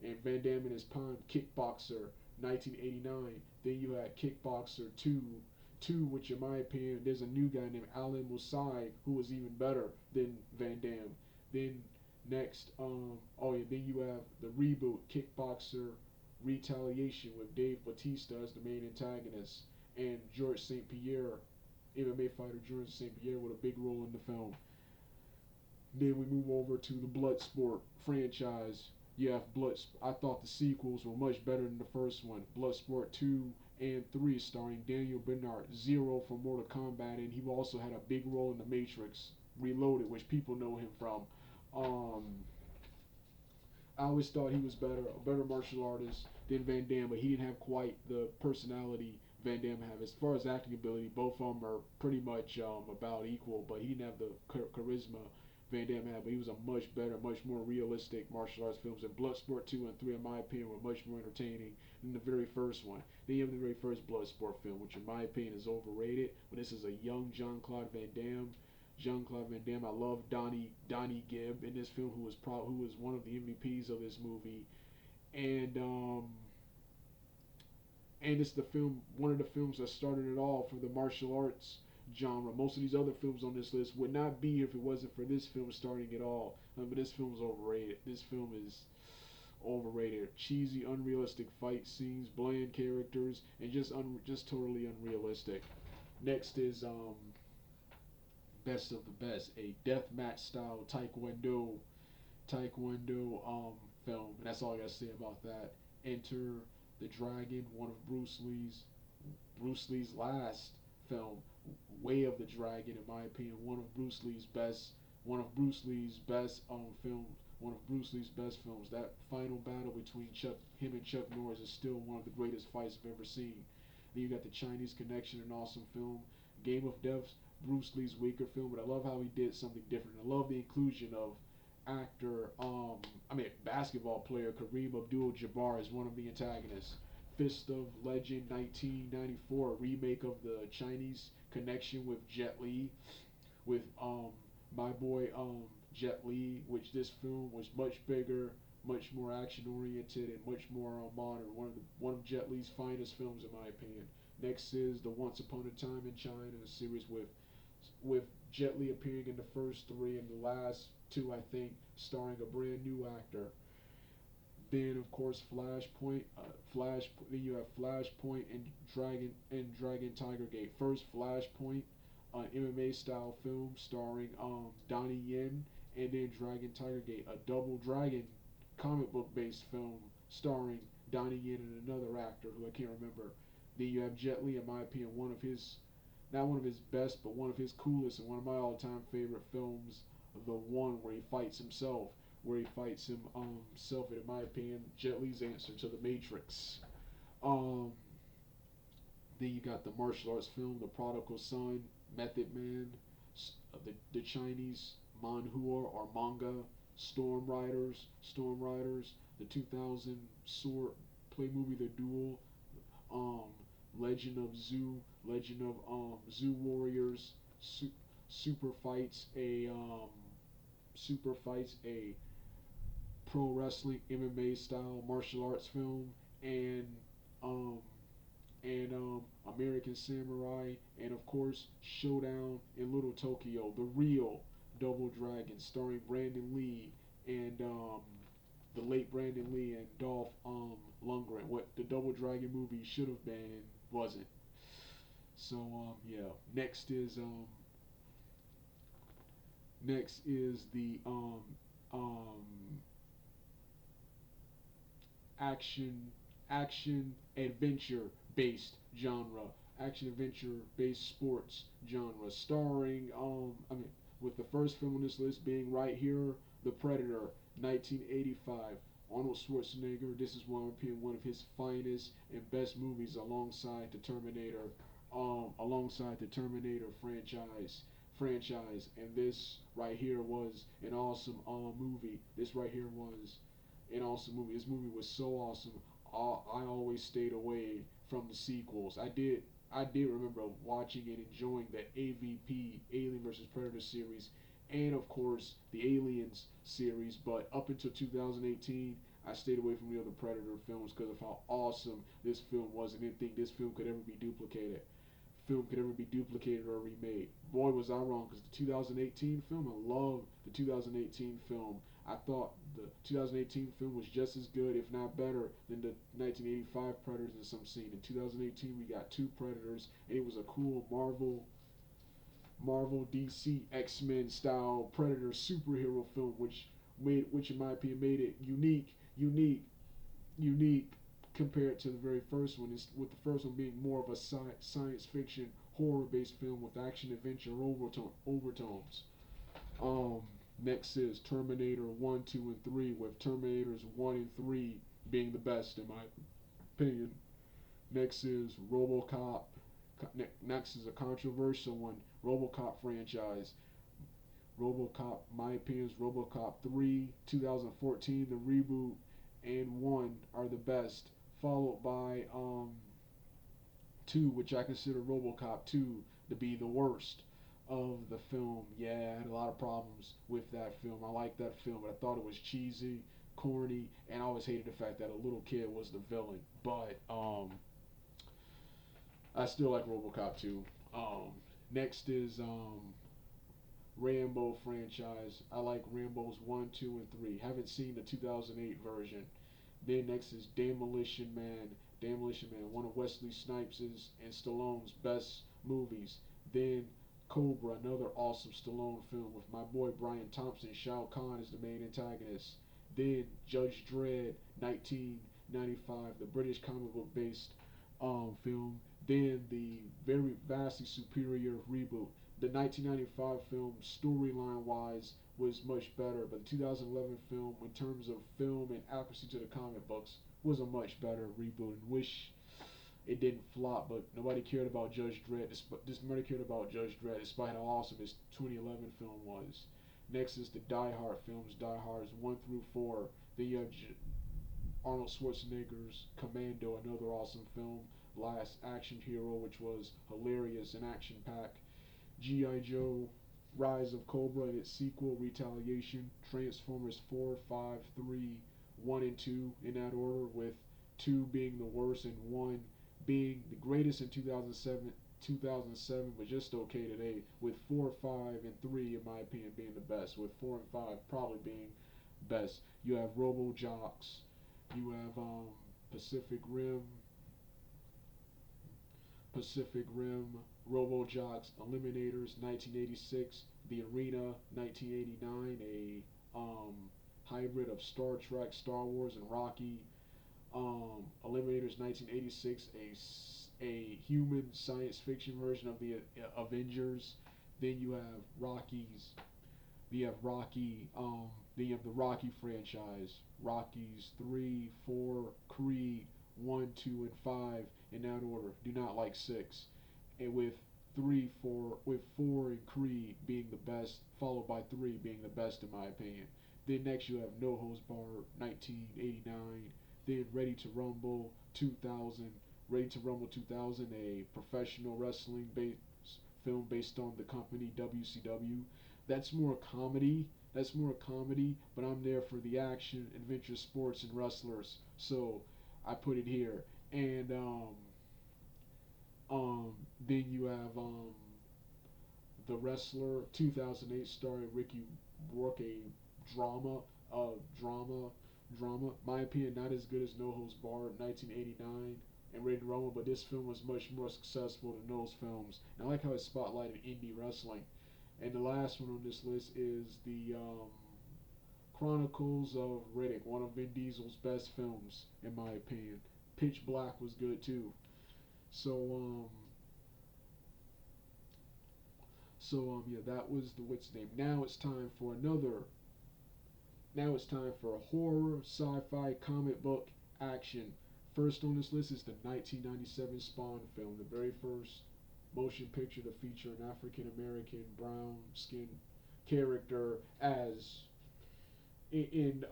and Van Damme in his prime, Kickboxer, 1989. Then you had Kickboxer 2, which in my opinion, there's a new guy named Alan Musai who was even better than Van Damme. Then next, then you have the reboot Kickboxer Retaliation with Dave Bautista as the main antagonist, and George St. Pierre, MMA fighter George St. Pierre, with a big role in the film. Then we move over to the Bloodsport franchise. You have I thought the sequels were much better than the first one. Bloodsport 2 and 3, starring Daniel Bernard, Zero from Mortal Kombat, and he also had a big role in The Matrix Reloaded, which people know him from. I always thought he was a better martial artist than Van Damme, but he didn't have quite the personality Van Damme had. As far as acting ability, both of them are pretty much about equal, but he didn't have the charisma Van Damme had. But he was a much better, much more realistic martial arts films. And Bloodsport 2 and 3, in my opinion, were much more entertaining than the very first one. Then you have the very first Bloodsport film, which in my opinion is overrated. But this is a young Jean-Claude Van Damme. Jean-Claude Van Damme. I love Donnie Gibb in this film, who was one of the MVPs of this movie, and it's the film, one of the films that started it all for the martial arts genre. Most of these other films on this list would not be here if it wasn't for this film starting it all. But this film is overrated. This film is overrated. Cheesy, unrealistic fight scenes, bland characters, and just totally unrealistic. Next is Best of the Best, a deathmatch style taekwondo film. And that's all I gotta say about that. Enter the Dragon, one of Bruce Lee's last film. Way of the Dragon, in my opinion, one of Bruce Lee's best films. That final battle between him and Chuck Norris is still one of the greatest fights I've ever seen. Then you got The Chinese Connection, an awesome film. Game of Death, Bruce Lee's weaker film, but I love how he did something different. I love the inclusion of basketball player Kareem Abdul-Jabbar as one of the antagonists. Fist of Legend 1994, remake of The Chinese Connection with Jet Li, with my boy Jet Li, which this film was much bigger, much more action oriented, and much more modern. One of Jet Li's finest films, in my opinion. Next is the Once Upon a Time in China, a series with Jet Li appearing in the first 3 and the last 2, I think, starring a brand new actor. Then of course Flashpoint. Then you have Flashpoint and Dragon Tiger Gate. First Flashpoint, an MMA style film starring Donnie Yen, and then Dragon Tiger Gate, a double dragon comic book based film starring Donnie Yen and another actor who I can't remember. Then you have Jet Li, in my opinion, not one of his best, but one of his coolest and one of my all-time favorite films, the one where he fights himself, in my opinion, Jet Li's answer to The Matrix. Then you got the martial arts film, The Prodigal Son, Method Man, the Chinese manhua or manga, Storm Riders, the 2000 sword play movie The Duel, Legend of Zoo Warriors, Super Fights, a pro wrestling MMA style martial arts film, and um, American Samurai, and of course Showdown in Little Tokyo, the real Double Dragon, starring Brandon Lee and the late Brandon Lee and Dolph Lundgren. What the Double Dragon movie should have been and wasn't. So yeah, next is the um, action adventure based genre, action adventure based sports genre, starring with the first film on this list being right here, The Predator, 1985. Arnold Schwarzenegger. This is one of his finest and best movies, alongside the Terminator franchise. And this right here was an awesome movie. This right here was an awesome movie. This movie was so awesome. I always stayed away from the sequels. I did remember watching and enjoying the AVP, Alien vs Predator series, and of course the Aliens series. But up until 2018, I stayed away from the other Predator films because of how awesome this film was, and didn't think this film could ever be duplicated. Or remade. Boy, was I wrong, because the 2018 film, I love the 2018 film. I thought the 2018 film was just as good, if not better, than the 1985 Predators in some scene. In 2018, we got two Predators, and it was a cool Marvel DC X-Men style Predator superhero film, which in my opinion made it unique compared to the very first one, is with the first one being more of a science fiction horror based film with action adventure overtones. Um, Next is Terminator 1, 2, and 3, with Terminators 1 and 3 being the best in my opinion. Next is RoboCop. Next is a controversial one, RoboCop franchise. RoboCop, my opinion, is RoboCop 3, 2014, the reboot, and 1 are the best, followed by 2, which I consider RoboCop 2 to be the worst of the film. Yeah, I had a lot of problems with that film. I liked that film, but I thought it was cheesy, corny, and I always hated the fact that a little kid was the villain. But I still like RoboCop 2. Next is Rambo franchise. I like Rambo's 1, 2, and 3. Haven't seen the 2008 version. Then next is Demolition Man. Demolition Man, one of Wesley Snipes' and Stallone's best movies. Then Cobra, another awesome Stallone film with my boy Brian Thompson. Shao Kahn is the main antagonist. Then Judge Dredd, 1995, the British comic book based film. Then the very vastly superior reboot. The 1995 film, storyline wise, was much better, but the 2011 film, in terms of film and accuracy to the comic books, was a much better reboot. And wish it didn't flop, but nobody cared about Judge Dredd. Nobody cared about Judge Dredd, despite how awesome his 2011 film was. Next is the Die Hard films. Die Hard's 1 through 4. Then you have Arnold Schwarzenegger's Commando, another awesome film. Last Action Hero, which was hilarious and action-packed. G.I. Joe, Rise of Cobra and its sequel, Retaliation. Transformers 4, 5, 3, 1, and 2 in that order, with 2 being the worst and 1 being the greatest in 2007, but just okay today, with 4, 5, and 3 in my opinion being the best, with 4 and 5 probably being best. You have Robo Jocks, you have Pacific Rim, Robo Jocks, Eliminators, 1986, The Arena, 1989, a hybrid of Star Trek, Star Wars, and Rocky. Eliminators, 1986, a human science fiction version of the Avengers. Then you have then you have the Rocky franchise, Rockies 3, 4, Creed 1, 2, and 5 in that order. Do not like 6, and with 4 and Creed being the best, followed by 3 being the best in my opinion. Then next you have No Holds Barred, 1989. Then Ready to Rumble 2000. Ready to Rumble 2000, a professional wrestling film based on the company WCW. That's more comedy That's more comedy, but I'm there for the action, adventure, sports, and wrestlers. So I put it here. And then you have the wrestler 2008 starring Ricky Rourke, a drama, uh, drama, My opinion, not as good as No Holds Barred, 1989, and Rated Roma, but this film was much more successful than those films. And I like how it spotlighted indie wrestling. And the last one on this list is the Chronicles of Riddick, one of Vin Diesel's best films, in my opinion. Pitch Black was good too. So yeah, that was the what's name. Now it's time for another. Now it's time for a horror, sci-fi, comic book, action. First on this list is the 1997 Spawn film, the very first motion picture to feature an African American brown skinned character as in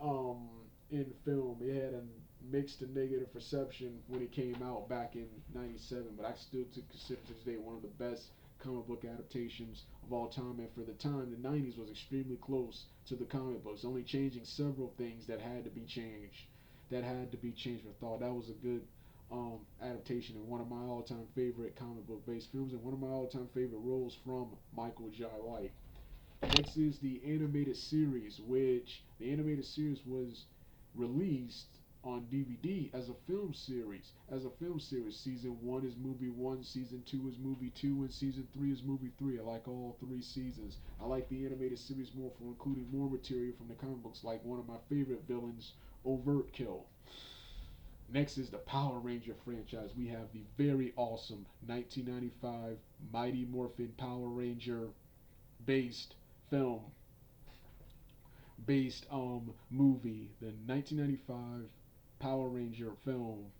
film. It had a mixed to negative reception when it came out back in '97, but I still consider to this day one of the best comic book adaptations of all time. And for the time, the '90s was extremely close to the comic books, only changing several things that had to be changed. That had to be changed. I thought that was a good adaptation and one of my all-time favorite comic book-based films and one of my all-time favorite roles from Michael Jai White. Next is the animated series, which the animated series was released on DVD as a film series. Season 1 is movie 1, Season 2 is movie 2, and Season 3 is movie 3. I like all 3 seasons. I like the animated series more for including more material from the comic books, like one of my favorite villains, Overt Kill. Next is the Power Ranger franchise. We have the very awesome 1995 Mighty Morphin Power Ranger based film based movie, the 1995 Power Ranger film.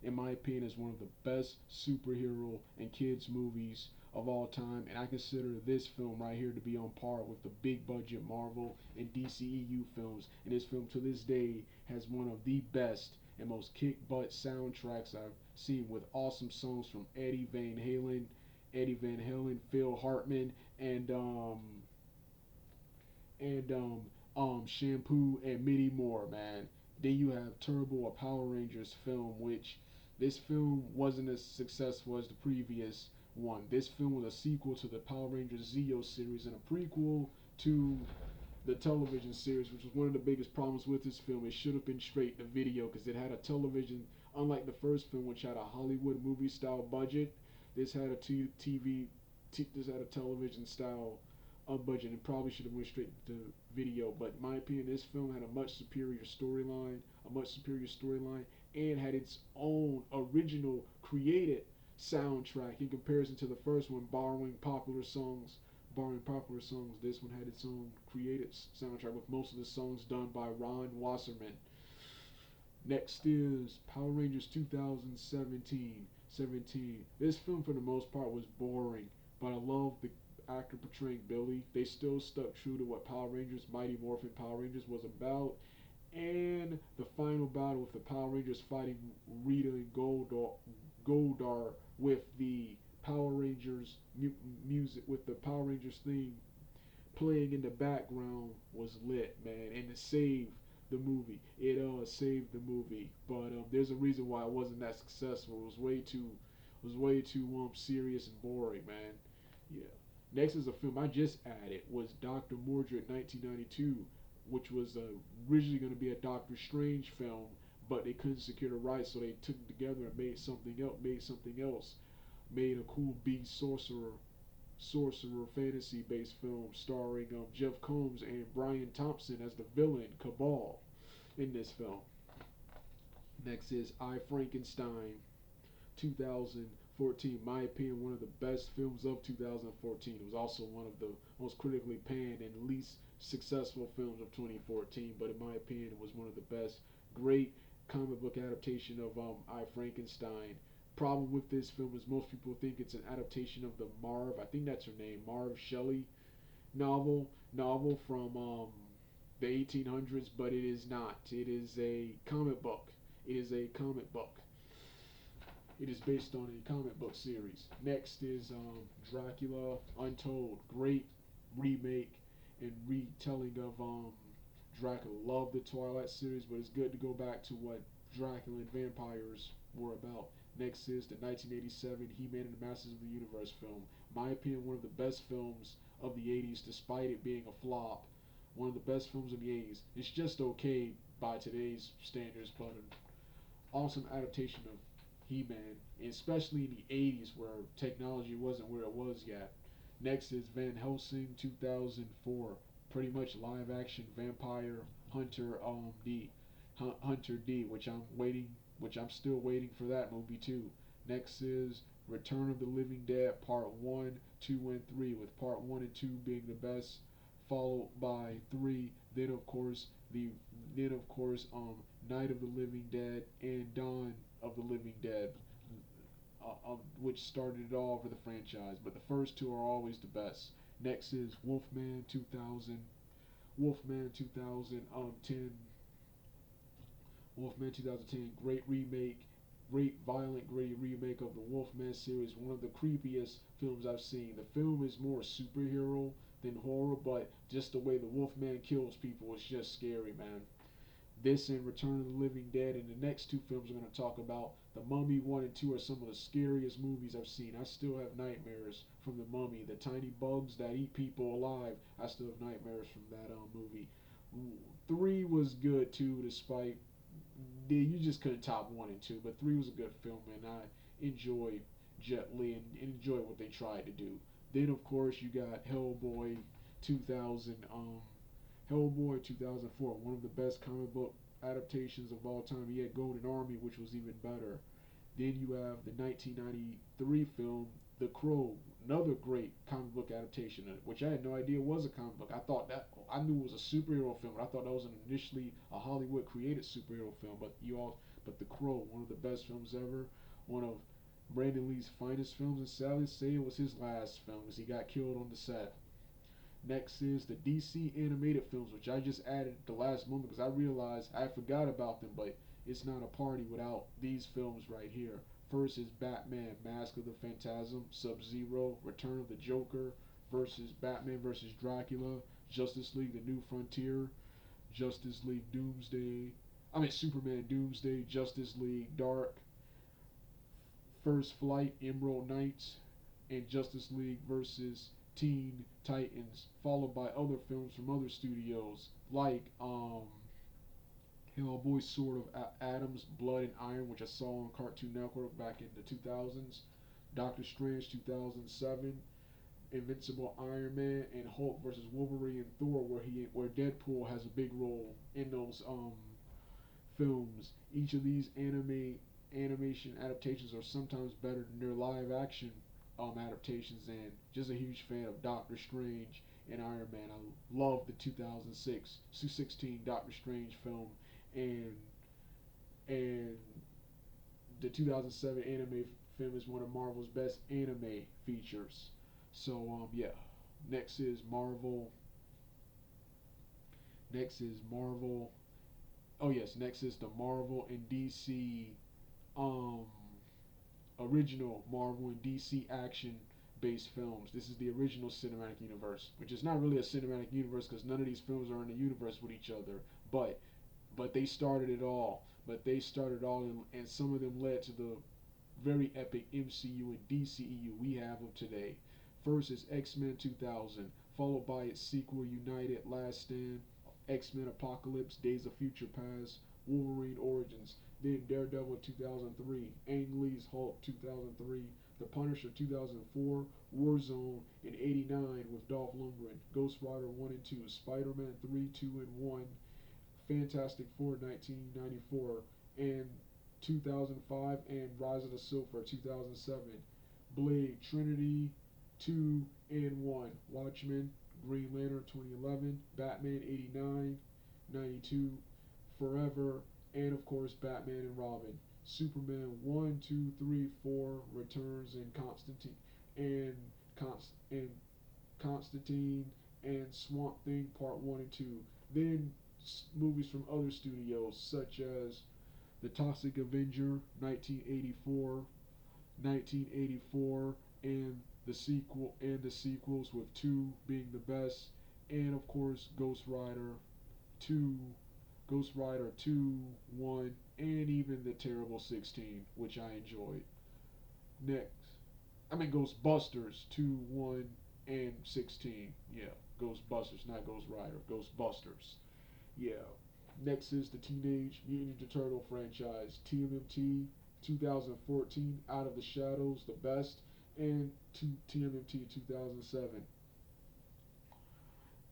In my opinion, is one of the best superhero and kids movies of all time, and I consider this film right here to be on par with the big budget Marvel and DCEU films. And this film to this day has one of the best and most kick butt soundtracks I've seen, with awesome songs from Eddie Van Halen, Phil Hartman, and Shampoo and many more, man. Then you have Turbo, a Power Rangers film, which this film wasn't as successful as the previous one. This film was a sequel to the Power Rangers Zeo series and a prequel to the television series, which was one of the biggest problems with this film. It should have been straight to video because it had a television, unlike the first film, which had a Hollywood movie style budget. This had a this had a television style budget and probably should have went straight to video. But in my opinion, this film had a much superior storyline, and had its own original created soundtrack in comparison to the first one, borrowing popular songs. This one had its own created soundtrack with most of the songs done by Ron Wasserman. Next is Power Rangers 2017. This film for the most part was boring, but I love the actor portraying Billy. They still stuck true to what Mighty Morphin Power Rangers was about. And the final battle with the Power Rangers fighting Rita and Goldar with the Power Rangers music, with the Power Rangers theme playing in the background, was lit, man, and it saved the movie. It saved the movie, but there's a reason why it wasn't that successful. It was way too serious and boring, man. Yeah. Next is a film I just added, was Dr. Mordred 1992, which was originally going to be a Doctor Strange film, but they couldn't secure the rights, so they took it together and made something else. Made a cool beast sorcerer fantasy based film starring Jeff Combs and Brian Thompson as the villain Cabal in this film. Next is I, Frankenstein 2014. My opinion, one of the best films of 2014. It was also one of the most critically panned and least successful films of 2014, but in my opinion, it was one of the best. Great comic book adaptation of I, Frankenstein. Problem with this film is most people think it's an adaptation of the I think that's her name, Marv Shelley novel from the 1800s, but it is not. It is a comic book. It is based on a comic book series. Next is Dracula Untold. Great remake and retelling of Dracula. Love the Twilight series, but it's good to go back to what Dracula and vampires were about. Next is the 1987 He-Man and the Masters of the Universe film. My opinion, one of the best films of the 80s, despite it being a flop. One of the best films of the 80s. It's just okay by today's standards, but an awesome adaptation of He-Man, especially in the 80s where technology wasn't where it was yet. Next is Van Helsing 2004, pretty much live action vampire hunter D, Hunter D, which I'm still waiting for that movie too. Next is Return of the Living Dead Part 1, 2, and 3, with Part 1 and 2 being the best, followed by 3, then of course Night of the Living Dead and Dawn of the Living Dead, which started it all for the franchise. But the first two are always the best. Next is Wolfman 2000, Wolfman 2010, Wolfman 2010, great remake, great violent, gritty remake of the Wolfman series. One of the creepiest films I've seen. The film is more superhero than horror, but just the way the Wolfman kills people is just scary, man. This and Return of the Living Dead and the next two films I'm going to talk about, The Mummy 1 and 2, are some of the scariest movies I've seen. I still have nightmares from The Mummy. The tiny bugs that eat people alive, I still have nightmares from that movie. 3 was good too, despite you just couldn't top 1 and 2, but 3 was a good film, and I enjoyed Jet Li and enjoyed what they tried to do. Then of course you got Hellboy 2000, Hellboy 2004, one of the best comic book adaptations of all time. He had Golden Army, which was even better. Then you have the 1993 film The Crow, another great comic book adaptation, which I had no idea was a comic book. I knew it was a superhero film, but I thought that was initially a Hollywood created superhero film. But The Crow, one of the best films ever, one of Brandon Lee's finest films, and sadly to say it was his last film as he got killed on the set. Next is the DC animated films, which I just added at the last moment because I realized I forgot about them, but it's not a party without these films right here. First is Batman, Mask of the Phantasm, Sub-Zero, Return of the Joker, versus Batman versus Dracula, Justice League The New Frontier, Justice League Doomsday, Superman Doomsday, Justice League Dark, First Flight, Emerald Knights, and Justice League versus Teen Titans, followed by other films from other studios like Hellboy, Sword of Adams, Blood and Iron, which I saw on Cartoon Network back in the 2000s, Doctor Strange 2007, Invincible Iron Man, and Hulk versus Wolverine and Thor, where Deadpool has a big role in those films. Each of these animation adaptations are sometimes better than their live action adaptations, and just a huge fan of Doctor Strange and Iron Man. I love the 2016 Doctor Strange film, and the 2007 anime film is one of Marvel's best anime features. So yeah, next is Marvel. Next is Marvel. Oh yes, next is the Marvel and DC um original Marvel and DC action based films. This is the original cinematic universe, which is not really a cinematic universe because none of these films are in a universe with each other, but they started it all. And some of them led to the very epic MCU and DCEU we have of today. First is X-Men 2000, followed by its sequel United, Last Stand, X-Men Apocalypse, Days of Future Past, Wolverine Origins, then Daredevil 2003, Ang Lee's Hulk 2003, The Punisher 2004, Warzone in 89 with Dolph Lundgren, Ghost Rider 1 and 2, Spider-Man 3, 2 and 1, Fantastic Four 1994, and 2005, and Rise of the Silver 2007, Blade Trinity 2 and 1, Watchmen, Green Lantern 2011, Batman 89, 92, Forever, and of course Batman and Robin, Superman 1, 2, 3, 4 returns, and Constantine and Swamp Thing Part 1 and 2. Then movies from other studios such as The Toxic Avenger 1984, and the sequels with 2 being the best, and of course Ghost Rider 2, Ghost Rider 2, 1, and even the Terrible 16, which I enjoyed. Next, I mean Ghostbusters 2, 1, and 16. Yeah, Ghostbusters, not Ghost Rider. Ghostbusters. Yeah. Next is the Teenage Mutant Ninja Turtle franchise, TMNT 2014, Out of the Shadows, the best, and TMNT 2007.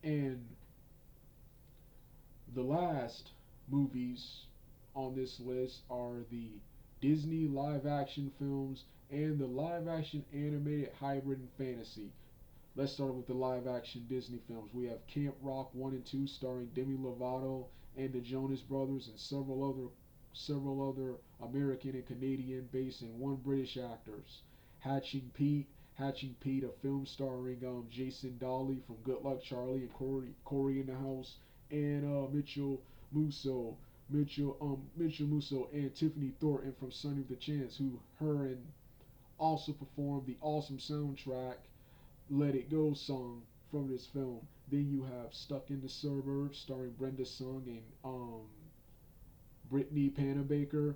And the last movies on this list are the Disney live action films and the live action animated hybrid and fantasy. Let's start with the live action Disney films. We have Camp Rock 1 and 2 starring Demi Lovato and the Jonas Brothers and several other American and Canadian based and one British actors. Hatching Pete, a film starring Jason Dolly from Good Luck Charlie and Corey in the House, and Mitchell Musso and Tiffany Thornton from Sonny with a Chance, who her and also performed the awesome soundtrack Let It Go song from this film. Then you have Stuck in the Suburbs starring Brenda Sung and Brittany Panabaker,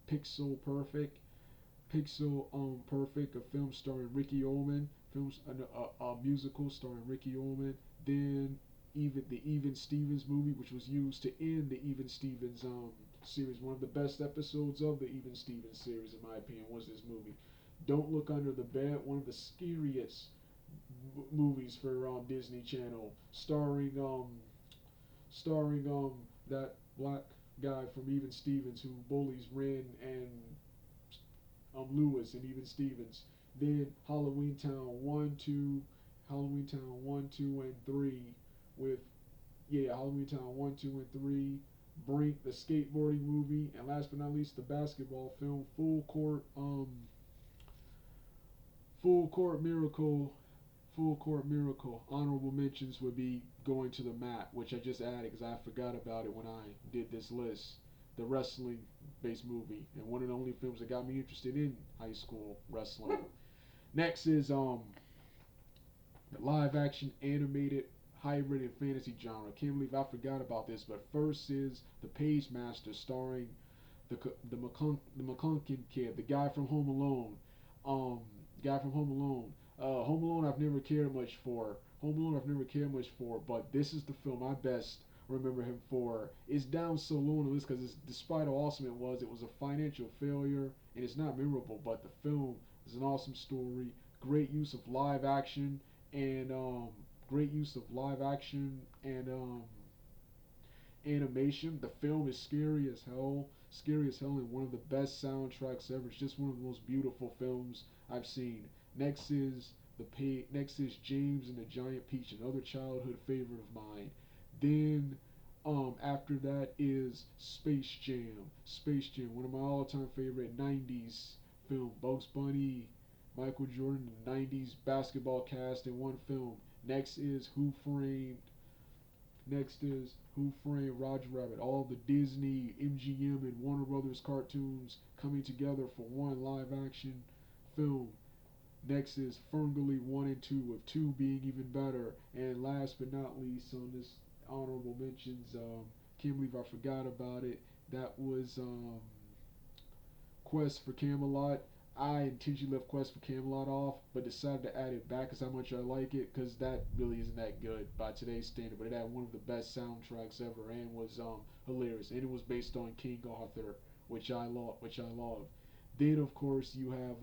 Pixel Perfect, a film starring Ricky Ullman, a musical starring Ricky Ullman. Then Even Stevens movie, which was used to end the Even Stevens series. One of the best episodes of the Even Stevens series, in my opinion, was this movie. Don't Look Under the Bed, one of the scariest movies for Disney Channel, starring that black guy from Even Stevens who bullies Ren and Lewis and Even Stevens. Then Halloween Town 1, 2, and 3 with Halloween Town 1, 2, and 3, Brink, the skateboarding movie, and last but not least, the basketball film Full Court Miracle. Full Court Miracle. Honorable mentions would be Going to the Mat, which I just added because I forgot about it when I did this list. The wrestling based movie, and one of the only films that got me interested in high school wrestling. Next is the live action animated hybrid and fantasy genre. Can't believe I forgot about this, but first is The Page Master, starring the McClunkin kid, the guy from Home Alone. Home Alone I've never cared much for. But this is the film I best remember him for. It's down so low on the list because despite how awesome it was a financial failure and it's not memorable. But the film is an awesome story, great use of live action and animation. The film is scary as hell, and one of the best soundtracks ever. It's just one of the most beautiful films I've seen. Next is James and the Giant Peach, another childhood favorite of mine. Then after that is Space Jam. One of my all-time favorite 90s film. Bugs Bunny, Michael Jordan, the 90s basketball cast in one film. Next is Who Framed Roger Rabbit. All the Disney, MGM, and Warner Brothers cartoons coming together for one live action film. Next is Ferngully 1 and 2, with 2 being even better. And last but not least on this honorable mentions, can't believe I forgot about it, that was Quest for Camelot. I intentionally left Quest for Camelot off, but decided to add it back because how much I like it, because that really isn't that good by today's standard. But it had one of the best soundtracks ever and was hilarious. And it was based on King Arthur, which I love. Then of course you have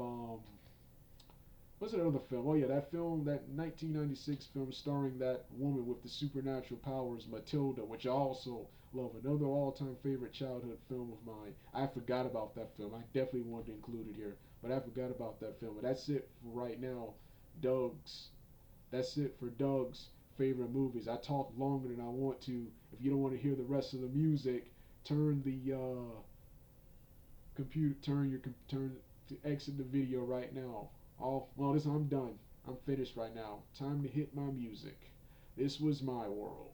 what's that other film? Oh yeah, that 1996 film starring that woman with the supernatural powers, Matilda, which I also love. Another all-time favorite childhood film of mine. I forgot about that film. I definitely wanted to include it here, but I forgot about that film. But that's it for right now, Doug's. That's it for Doug's favorite movies. I talked longer than I want to. If you don't want to hear the rest of the music, turn the exit the video right now. Oh, well, I'm done. I'm finished right now. Time to hit my music. This was my world.